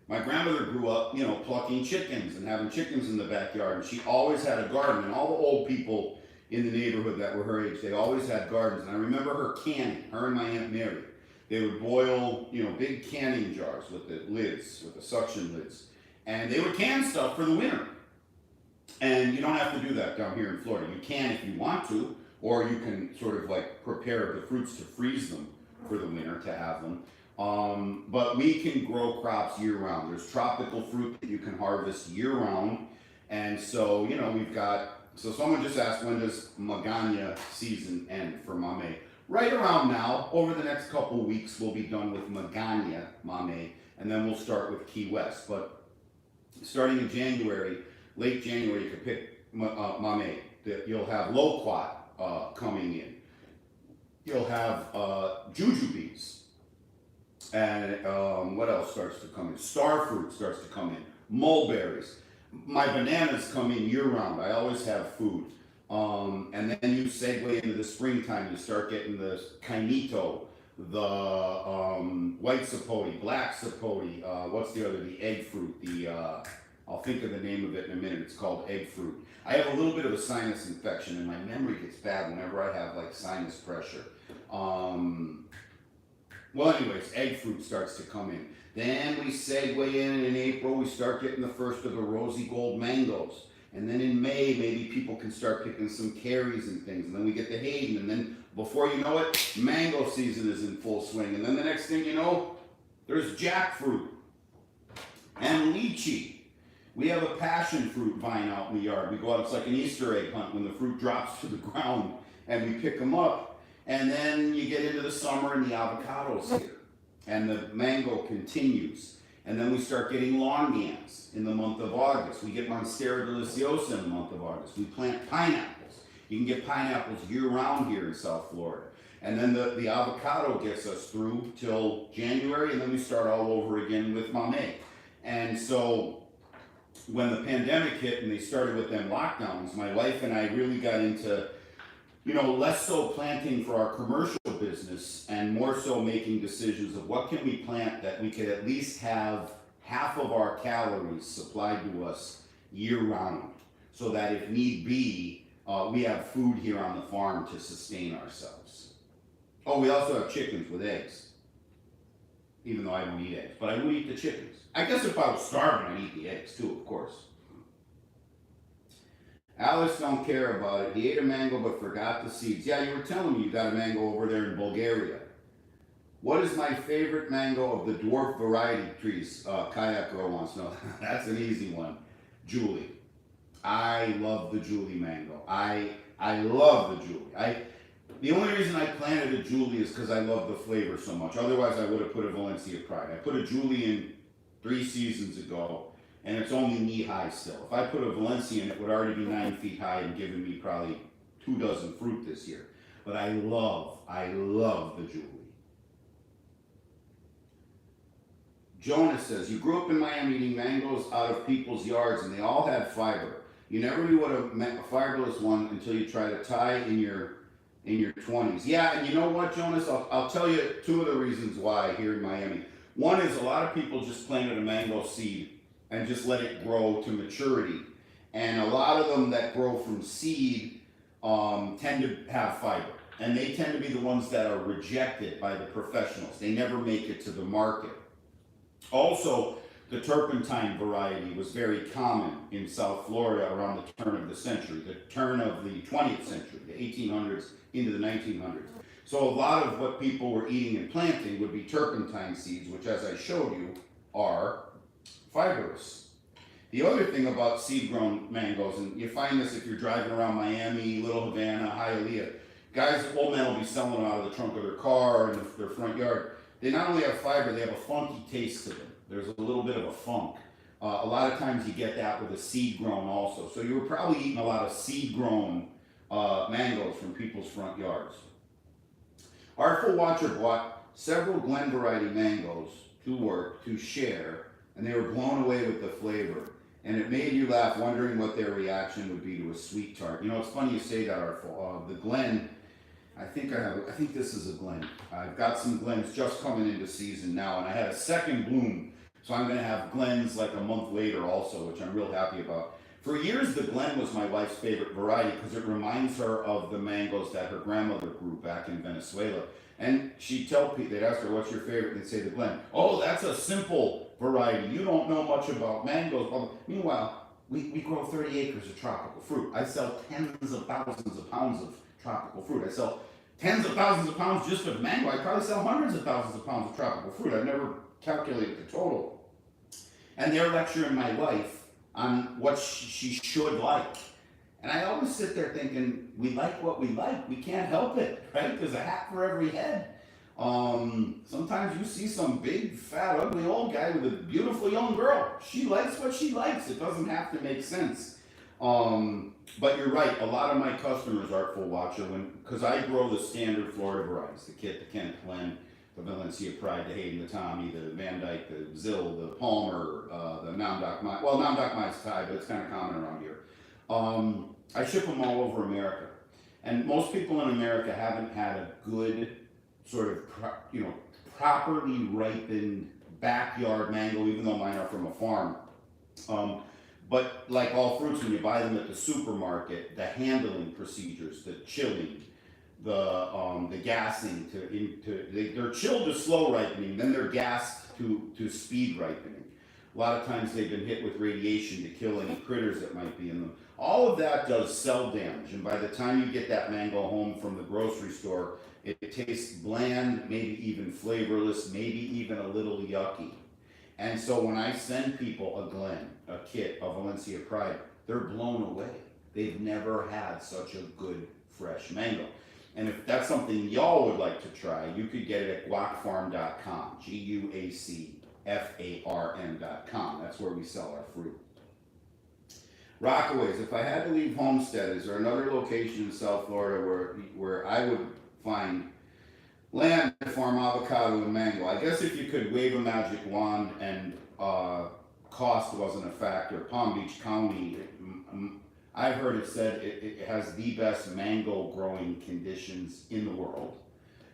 my grandmother grew up, you know, plucking chickens and having chickens in the backyard, and she always had a garden. And all the old people in the neighborhood that were her age, they always had gardens. And I remember her canning, her and my Aunt Mary. They would boil, you know, big canning jars with the lids, with the suction lids, and they would can stuff for the winter. And you don't have to do that down here in Florida. You can if you want to, or you can sort of like prepare the fruits to freeze them for the winter to have them. But we can grow crops year round. There's tropical fruit that you can harvest year round. And so, you know, we've got, so someone just asked, when does Magana season end for Mame? Right around now. Over the next couple weeks, we'll be done with Magana, Mame, and then we'll start with Key West. But starting in January, late January, you can pick Mame. You'll have loquat coming in. You'll have jujubes. And what else starts to come in? Star fruit starts to come in. Mulberries. My bananas come in year round. I always have food. And then you segue into the springtime. You start getting the kainito, the white sapote, black sapote. What's the other? The egg fruit. I'll think of the name of it in a minute. It's called egg fruit. I have a little bit of a sinus infection, and my memory gets bad whenever I have like sinus pressure. Well, anyways, egg fruit starts to come in. Then we segue in April, we start getting the first of the rosy gold mangoes. And then in May, maybe people can start picking some cherries and things. And then we get the Hayden. And then before you know it, mango season is in full swing. And then the next thing you know, there's jackfruit and lychee. We have a passion fruit vine out in the yard. We go out, it's like an Easter egg hunt when the fruit drops to the ground and we pick them up. And then you get into the summer and the avocados here. And the mango continues. And then we start getting longanians in the month of August. We get Monstera deliciosa in the month of August. We plant pineapples. You can get pineapples year-round here in South Florida. And then the avocado gets us through till January, and then we start all over again with Mame. And so when the pandemic hit and they started with them lockdowns, my wife and I really got into, you know, less so planting for our commercial business and more so making decisions of what can we plant that we could at least have half of our calories supplied to us year round, so that if need be, we have food here on the farm to sustain ourselves. Oh, we also have chickens with eggs, even though I don't eat eggs, but I would eat the chickens. I guess if I was starving, I'd eat the eggs too, of course. Alice don't care about it. He ate a mango but forgot the seeds. Yeah, you were telling me you got a mango over there in Bulgaria. What is my favorite mango of the dwarf variety trees? Kayak Girl wants to know. That's an easy one. Julie. I love the Julie mango. I love the Julie. The only reason I planted a Julie is because I love the flavor so much. Otherwise, I would have put a Valencia Pride. I put a Julie in 3 seasons ago, and it's only knee-high still. If I put a Valencia in, it would already be 9 feet high and giving me probably 2 dozen fruit this year. But I love the Julie. Jonas says, you grew up in Miami eating mangoes out of people's yards, and they all had fiber. You never knew what a fiberless one until you tried a Thai in your 20s. Yeah, and you know what, Jonas? I'll tell you 2 of the reasons why here in Miami. One is a lot of people just planted a mango seed and just let it grow to maturity. And a lot of them that grow from seed tend to have fiber. And they tend to be the ones that are rejected by the professionals. They never make it to the market. Also, the turpentine variety was very common in South Florida around the turn of the century, the turn of the 20th century, the 1800s into the 1900s. So a lot of what people were eating and planting would be turpentine seeds, which, as I showed you, are fibrous. The other thing about seed-grown mangoes, and you find this if you're driving around Miami, Little Havana, Hialeah, guys, old men will be selling them out of the trunk of their car or in their front yard. They not only have fiber, they have a funky taste to them. There's a little bit of a funk. A lot of times you get that with a seed-grown also. So you were probably eating a lot of seed-grown mangoes from people's front yards. Artful Watcher bought several Glen variety mangoes to work, to share, and they were blown away with the flavor. And it made you laugh, wondering what their reaction would be to a sweet tart. You know, it's funny you say that, Artful. The Glen, I think this is a Glen. I've got some Glens just coming into season now, and I had a second bloom. So I'm gonna have Glens like a month later also, which I'm real happy about. For years, the Glen was my wife's favorite variety because it reminds her of the mangoes that her grandmother grew back in Venezuela. And she'd tell people, they'd ask her, what's your favorite? They'd say the Glen. Oh, that's a simple variety. You don't know much about mangoes. Blah, blah. Meanwhile, we grow 30 acres of tropical fruit. I sell tens of thousands of pounds of tropical fruit. I sell tens of thousands of pounds just of mango. I probably sell hundreds of thousands of pounds of tropical fruit. I've never calculated the total. And they're lecturing my wife on what she should like. And I always sit there thinking, we like what we like. We can't help it, right? There's a hat for every head. Sometimes you see some big, fat, ugly old guy with a beautiful young girl. She likes what she likes. It doesn't have to make sense. But you're right. A lot of my customers, Artful Watcher, because I grow the standard Florida varieties, the Kit, the Kent, Glen, the Valencia Pride, the Hayden, the Tommy, the Van Dyke, the Zill, the Palmer, the Nam Doc Mai. Well, Nam Doc Mai's Thai, but it's kind of common around here. I ship them all over America. And most people in America haven't had a good sort of, properly ripened backyard mango, even though mine are from a farm. But like all fruits, when you buy them at the supermarket, the handling procedures, the chilling, the gassing they're chilled to slow ripening, then they're gassed to speed ripening. A lot of times they've been hit with radiation to kill any critters that might be in them. All of that does cell damage, and by the time you get that mango home from the grocery store, it tastes bland, maybe even flavorless, maybe even a little yucky. And so when I send people a Glen, a Kit, a Valencia Pride, they're blown away. They've never had such a good fresh mango. And if that's something y'all would like to try, you could get it at guacfarm.com, Guacfarm.com. That's where we sell our fruit. Rockaways, if I had to leave Homestead, is there another location in South Florida where I would find land to farm avocado and mango? I guess if you could wave a magic wand and cost wasn't a factor, Palm Beach County, I've heard it said it has the best mango growing conditions in the world.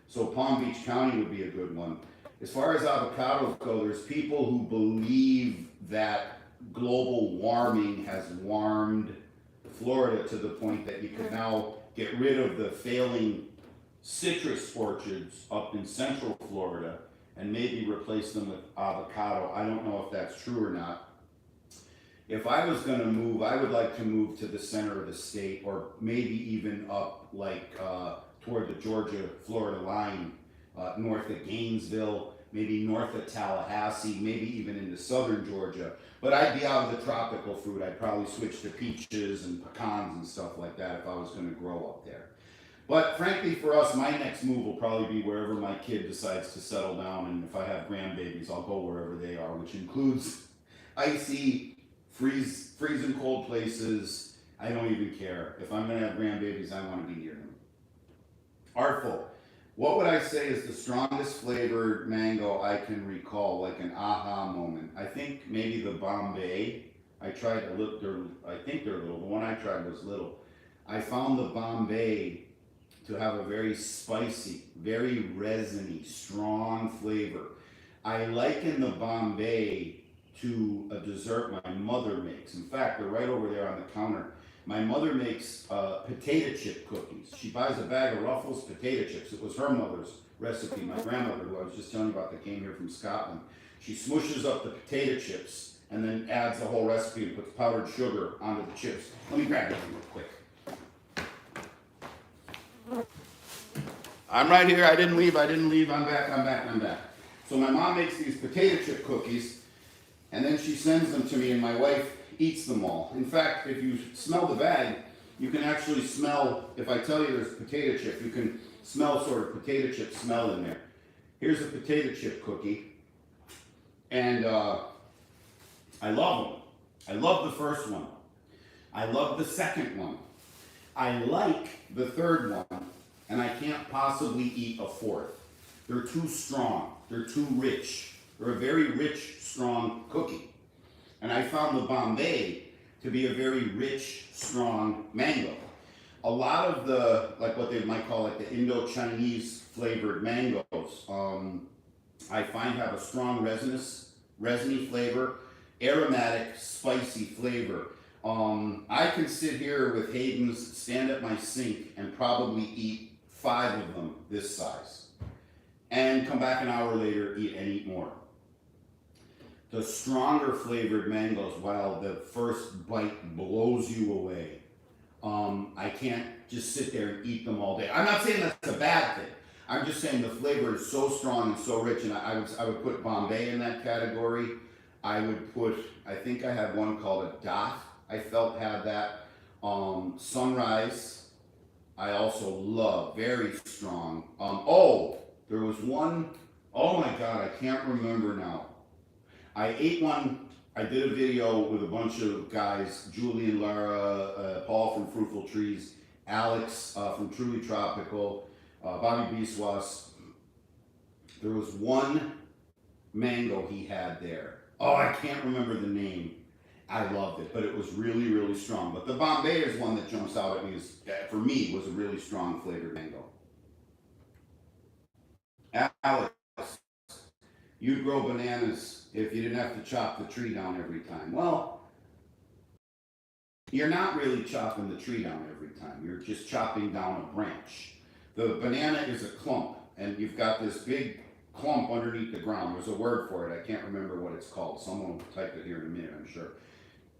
So Palm Beach County would be a good one. As far as avocados go, there's people who believe that global warming has warmed Florida to the point that you can now get rid of the failing citrus orchards up in central Florida and maybe replace them with avocado. I don't know if that's true or not. If I was going to move, I would like to move to the center of the state, or maybe even up like toward the Georgia-Florida line, north of Gainesville, maybe north of Tallahassee, maybe even into southern Georgia. But I'd be out of the tropical fruit. I'd probably switch to peaches and pecans and stuff like that if I was going to grow up there. But frankly, for us, my next move will probably be wherever my kid decides to settle down. And if I have grandbabies, I'll go wherever they are, which includes icy, freezing cold places. I don't even care. If I'm going to have grandbabies, I want to be near them. Artful. What would I say is the strongest flavored mango I can recall, like an aha moment? I think maybe the Bombay. I tried a little, I think they're little. The one I tried was little. I found the Bombay to have a very spicy, very resiny, strong flavor. I liken the Bombay to a dessert my mother makes. In fact, they're right over there on the counter. My mother makes potato chip cookies. She buys a bag of Ruffles potato chips. It was her mother's recipe. My grandmother, who I was just telling you about, that came here from Scotland. She smushes up the potato chips and then adds the whole recipe and puts powdered sugar onto the chips. Let me grab it real quick. I'm right here. I didn't leave. I'm back. So my mom makes these potato chip cookies, and then she sends them to me, and my wife eats them all. In fact, if you smell the bag, you can actually smell, if I tell you there's potato chip, you can smell sort of potato chip smell in there. Here's a potato chip cookie, and I love them. I love the first one. I love the second one. I like the third one, and I can't possibly eat a fourth. They're too strong. They're too rich. They're a very rich, strong cookie. And I found the Bombay to be a very rich, strong mango. A lot of the, like what they might call like the Indo-Chinese flavored mangoes, I find have a strong resiny flavor, aromatic, spicy flavor. I can sit here with Hayden's, stand at my sink, and probably eat 5 of them this size, and come back an hour later and eat more. The stronger flavored mangoes, while the first bite blows you away, I can't just sit there and eat them all day. I'm not saying that's a bad thing. I'm just saying the flavor is so strong and so rich, and I would put Bombay in that category. I would put, I think I had one called a Dot, I felt had that. Sunrise, I also love, very strong. There was one, oh my God, I can't remember now. I ate one, I did a video with a bunch of guys, Julian, Lara, Paul from Fruitful Trees, Alex from Truly Tropical, Bobby Biswas. There was one mango he had there. Oh, I can't remember the name. I loved it, but it was really, really strong. But the Bombay is one that jumps out at me, for me, was a really strong flavored mango. Alex, you'd grow bananas if you didn't have to chop the tree down every time. Well, you're not really chopping the tree down every time. You're just chopping down a branch. The banana is a clump, and you've got this big clump underneath the ground. There's a word for it. I can't remember what it's called. Someone will type it here in a minute, I'm sure.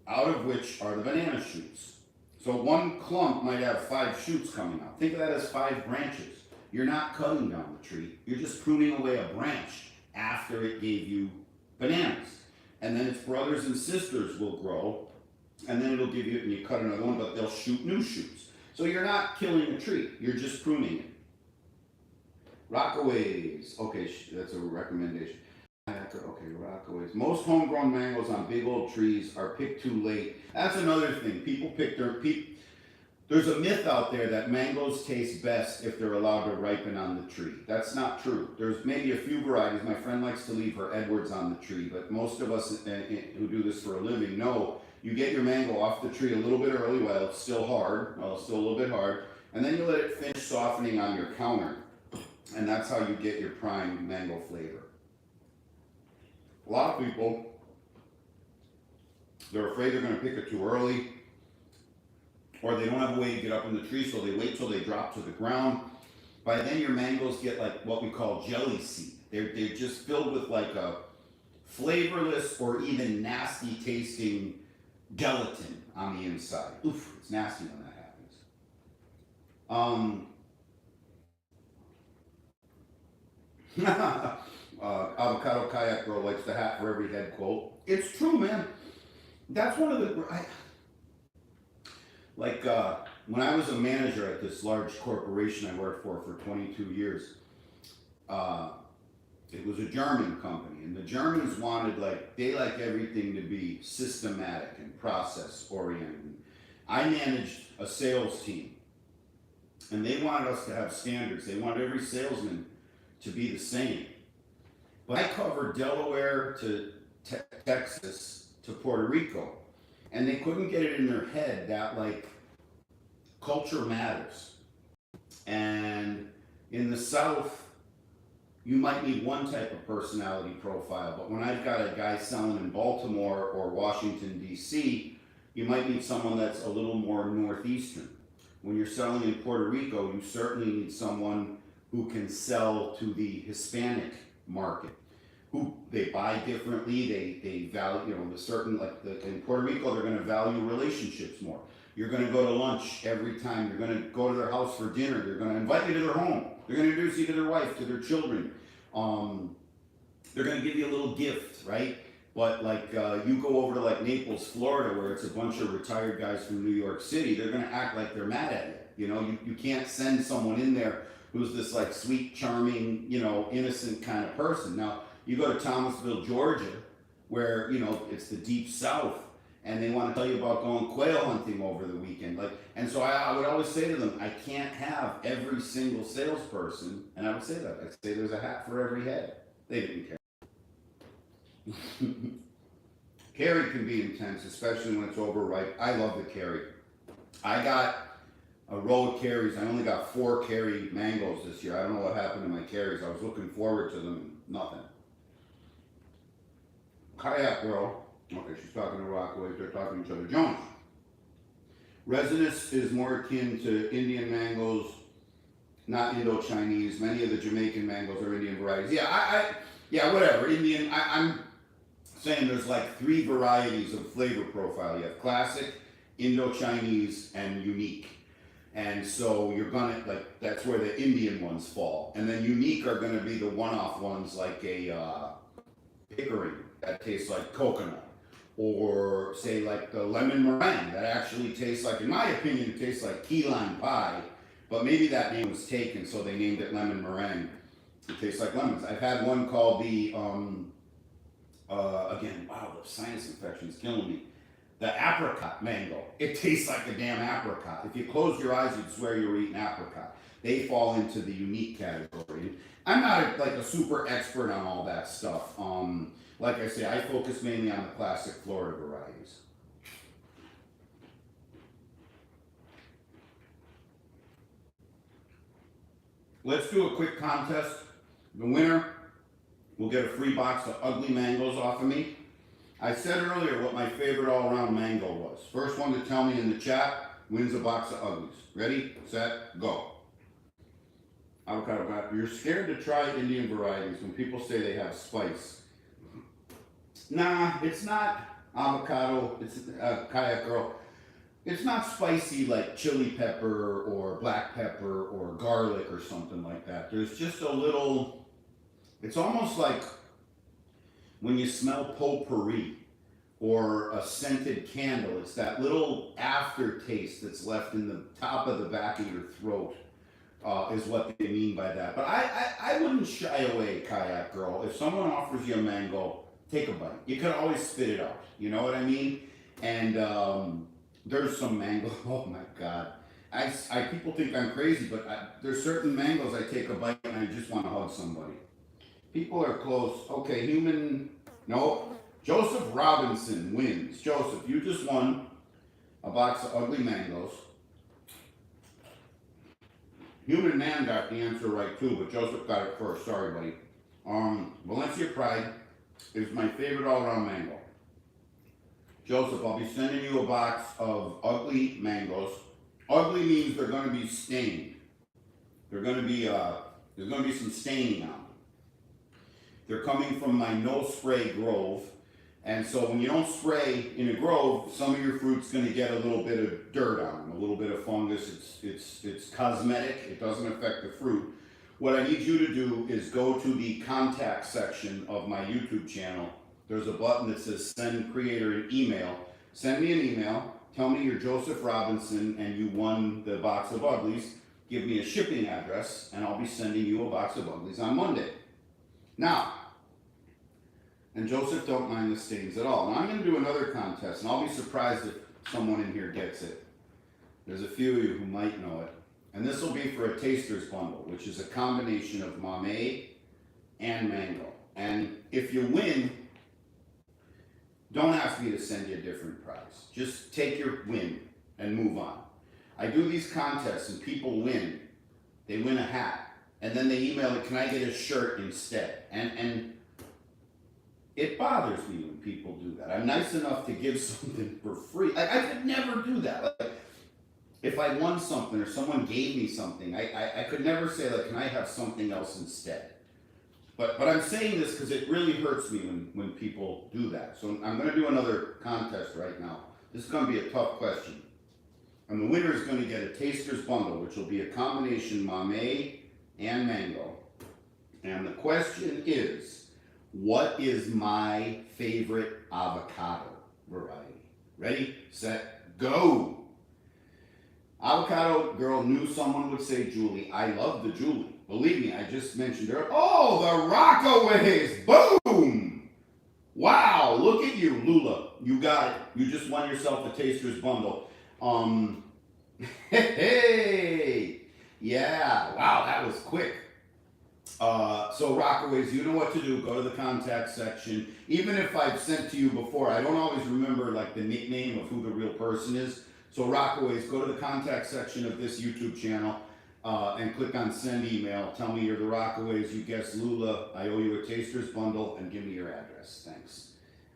Out of which are the banana shoots. So one clump might have 5 shoots coming out. Think of that as 5 branches. You're not cutting down the tree. You're just pruning away a branch after it gave you bananas. And then its brothers and sisters will grow, and then it'll give you, and you cut another one, but they'll shoot new shoots. So you're not killing a tree, you're just pruning it. Rockaways, okay, that's a recommendation. Okay, Rockaways. Most homegrown mangoes on big old trees are picked too late. That's another thing. People pick there's a myth out there that mangoes taste best if they're allowed to ripen on the tree. That's not true. There's maybe a few varieties. My friend likes to leave her Edwards on the tree, but most of us who do this for a living know you get your mango off the tree a little bit early while it's still hard, while it's still a little bit hard, and then you let it finish softening on your counter. And that's how you get your prime mango flavor. A lot of people, they're afraid they're going to pick it too early, or they don't have a way to get up in the tree, so they wait till they drop to the ground. By then your mangoes get like what we call jelly seed. They're just filled with like a flavorless or even nasty tasting gelatin on the inside. Oof, it's nasty when that happens. Avocado Kayak Girl likes the hat for every head quote. It's true, man. That's one of the, when I was a manager at this large corporation I worked for 22 years, it was a German company, and the Germans wanted, they like everything to be systematic and process oriented. I managed a sales team, and they wanted us to have standards. They wanted every salesman to be the same. But I covered Delaware to Texas to Puerto Rico, and they couldn't get it in their head that culture matters. And in the South, you might need one type of personality profile, but when I've got a guy selling in Baltimore or Washington, D.C., you might need someone that's a little more Northeastern. When you're selling in Puerto Rico, you certainly need someone who can sell to the Hispanic market, who they buy differently, they value, in Puerto Rico, they're gonna value relationships more. You're gonna go to lunch every time, you're gonna go to their house for dinner, they're gonna invite you to their home, they're gonna introduce you to their wife, to their children. They're gonna give you a little gift, right? But you go over to Naples, Florida, where it's a bunch of retired guys from New York City, they're gonna act like they're mad at you. You can't send someone in there who's this sweet, charming, innocent kind of person. Now, you go to Thomasville, Georgia, where, it's the deep South, and they want to tell you about going quail hunting over the weekend. And so I would always say to them, I can't have every single salesperson, and I would say that. I'd say there's a hat for every head. They didn't care. Carry can be intense, especially when it's overripe. I love the carry. I got a row of carries. I only got 4 carry mangoes this year. I don't know what happened to my carries. I was looking forward to them. Nothing. Kayak girl. Okay, she's talking to Rockaway. They're talking to each other. Jones. Resinous is more akin to Indian mangoes, not Indo-Chinese. Many of the Jamaican mangoes are Indian varieties. Yeah, whatever. Indian. I'm saying there's like 3 varieties of flavor profile. You have classic, Indo-Chinese, and unique. And so you're gonna, like, that's where the Indian ones fall. And then unique are gonna be the one-off ones like a Pickering that tastes like coconut. Or say like the lemon meringue that actually tastes like, in my opinion, it tastes like key lime pie. But maybe that name was taken, so they named it lemon meringue. It tastes like lemons. I've had one called the, again, wow, the sinus infection is killing me. The apricot mango. It tastes like a damn apricot. If you close your eyes, you'd swear you were eating apricot. They fall into the unique category. I'm not like a super expert on all that stuff. Like I say, I focus mainly on the classic Florida varieties. Let's do a quick contest. The winner will get a free box of ugly mangoes off of me. I said earlier what my favorite all-around mango was. First one to tell me in the chat wins a box of uglies. Ready, set, go. Avocado. You're scared to try Indian varieties when people say they have spice. Nah, it's not avocado. It's kayak girl. It's not spicy like chili pepper or black pepper or garlic or something like that. There's just a little, it's almost like when you smell potpourri or a scented candle. It's that little aftertaste that's left in the top of the back of your throat, is what they mean by that. But I wouldn't shy away, kayak girl. If someone offers you a mango, take a bite. You could always spit it out. You know what I mean? And there's some mango. Oh my God. People think I'm crazy, but there's certain mangoes I take a bite and I just want to hug somebody. People are close. Okay, no. Joseph Robinson wins. Joseph, you just won a box of ugly mangoes. Human Man got the answer right too, but Joseph got it first. Sorry, buddy. Valencia Pride is my favorite all-around mango. Joseph, I'll be sending you a box of ugly mangoes. Ugly means they're going to be stained. They're going to be, there's going to be some staining on them. They're coming from my no-spray grove. And so when you don't spray in a grove, some of your fruit's going to get a little bit of dirt on them, a little bit of fungus. It's cosmetic. It doesn't affect the fruit. What I need you to do is go to the contact section of my YouTube channel. There's a button that says send creator an email. Send me an email. Tell me you're Joseph Robinson and you won the box of uglies. Give me a shipping address and I'll be sending you a box of uglies on Monday. Now, and Joseph don't mind the stains at all. Now I'm going to do another contest and I'll be surprised if someone in here gets it. There's a few of you who might know it. And this will be for a taster's bundle, which is a combination of mamey and mango. And if you win, don't ask me to send you a different prize. Just take your win and move on. I do these contests and people win. They win a hat. And then they email me, can I get a shirt instead? And it bothers me when people do that. I'm nice enough to give something for free. I could never do that. Like, if I won something or someone gave me something, I could never say, like, can I have something else instead? But I'm saying this because it really hurts me when people do that. So I'm going to do another contest right now. This is going to be a tough question. And the winner is going to get a taster's bundle, which will be a combination mamey and mango. And the question is, what is my favorite avocado variety? Ready, set, go! Avocado girl knew someone would say Julie. I love the Julie. Believe me, I just mentioned her. Oh, the Rockaways! Boom! Wow, look at you, Lula. You got it. You just won yourself a taster's bundle. Hey! Yeah, wow, that was quick. So Rockaways, you know what to do. Go to the contact section. Even if I've sent to you before, I don't always remember like the nickname of who the real person is. So Rockaways, go to the contact section of this YouTube channel and click on send email. Tell me you're the Rockaways, you guessed Lula, I owe you a taster's bundle, and give me your address. Thanks.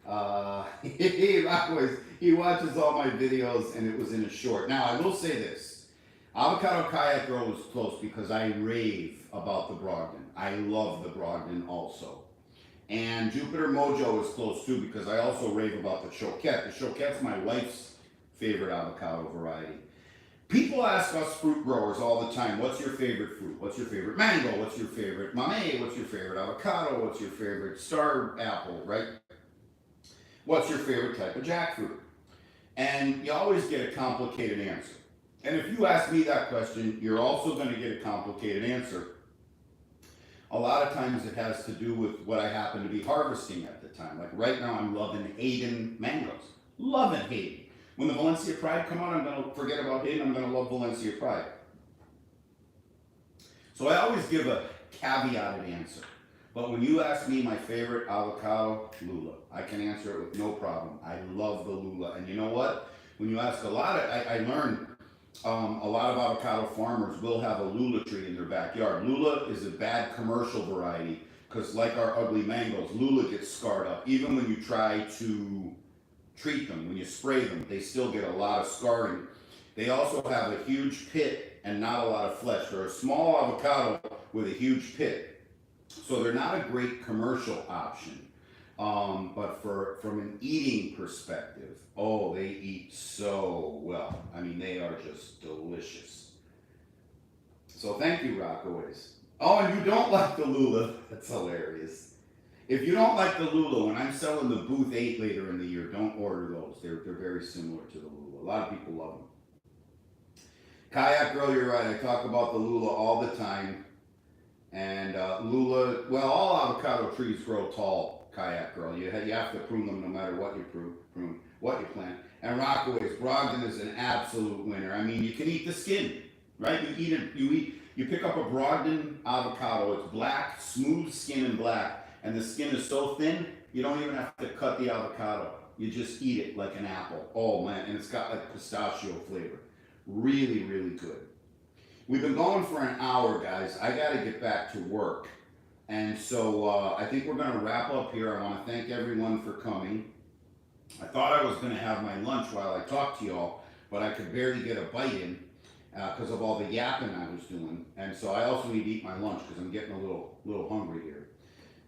Rockaways, he watches all my videos and it was in a short. Now I will say this, Avocado Kayak Girl was close because I rave about the Brogdon. I love the Brogdon also. And Jupiter Mojo is close too because I also rave about the Choquette. The Choquette's my wife's favorite avocado variety. People ask us fruit growers all the time, what's your favorite fruit? What's your favorite mango? What's your favorite mamey? What's your favorite avocado? What's your favorite star apple, right? What's your favorite type of jackfruit? And you always get a complicated answer. And if you ask me that question, you're also going to get a complicated answer. A lot of times it has to do with what I happen to be harvesting at the time. Like right now I'm loving Hayden mangoes. Loving Hayden. When the Valencia Pride come out, I'm going to forget about Hayden. I'm going to love Valencia Pride. So I always give a caveated answer. But when you ask me my favorite avocado, Lula. I can answer it with no problem. I love the Lula. And you know what? When you ask a lot of, I learned a lot of avocado farmers will have a Lula tree in their backyard. Lula is a bad commercial variety because like our ugly mangoes, Lula gets scarred up. Even when you try to treat them, when you spray them, they still get a lot of scarring. They also have a huge pit and not a lot of flesh. They're a small avocado with a huge pit. So they're not a great commercial option. But from an eating perspective, oh, they eat so well. I mean, they are just delicious. So thank you, Rockaways. Oh, and you don't like the Lula. That's hilarious. If you don't like the Lula, when I'm selling the Booth 8 later in the year, don't order those. They're very similar to the Lula. A lot of people love them. Kayak Girl, you're right. I talk about the Lula all the time. And Lula, well, all avocado trees grow tall. Kayak Girl, you have to prune them no matter what you prune, what you plant. And Rockaways, Brogdon is an absolute winner. I mean, you can eat the skin, right? You pick up a Brogdon avocado. It's black, smooth skin and black, and the skin is so thin you don't even have to cut the avocado. You just eat it like an apple. Oh man, and it's got like pistachio flavor. Really, really good. We've been going for an hour, guys. I got to get back to work. And so I think we're going to wrap up here. I want to thank everyone for coming. I thought I was going to have my lunch while I talked to y'all, but I could barely get a bite in because of all the yapping I was doing. And so I also need to eat my lunch because I'm getting a little hungry here.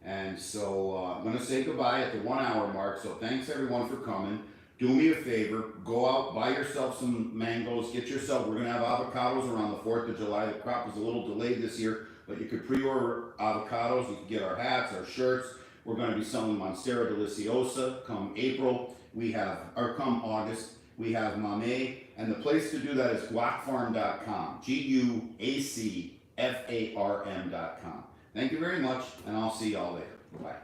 And so I'm going to say goodbye at the 1 hour mark. So thanks everyone for coming. Do me a favor, go out, buy yourself some mangoes, we're going to have avocados around the 4th of July. The crop was a little delayed this year, but you could pre-order avocados, you can get our hats, our shirts. We're going to be selling Monstera Deliciosa come April, come August. We have Mamey, and the place to do that is guacfarm.com, Guacfarm.com. Thank you very much, and I'll see y'all later. Bye.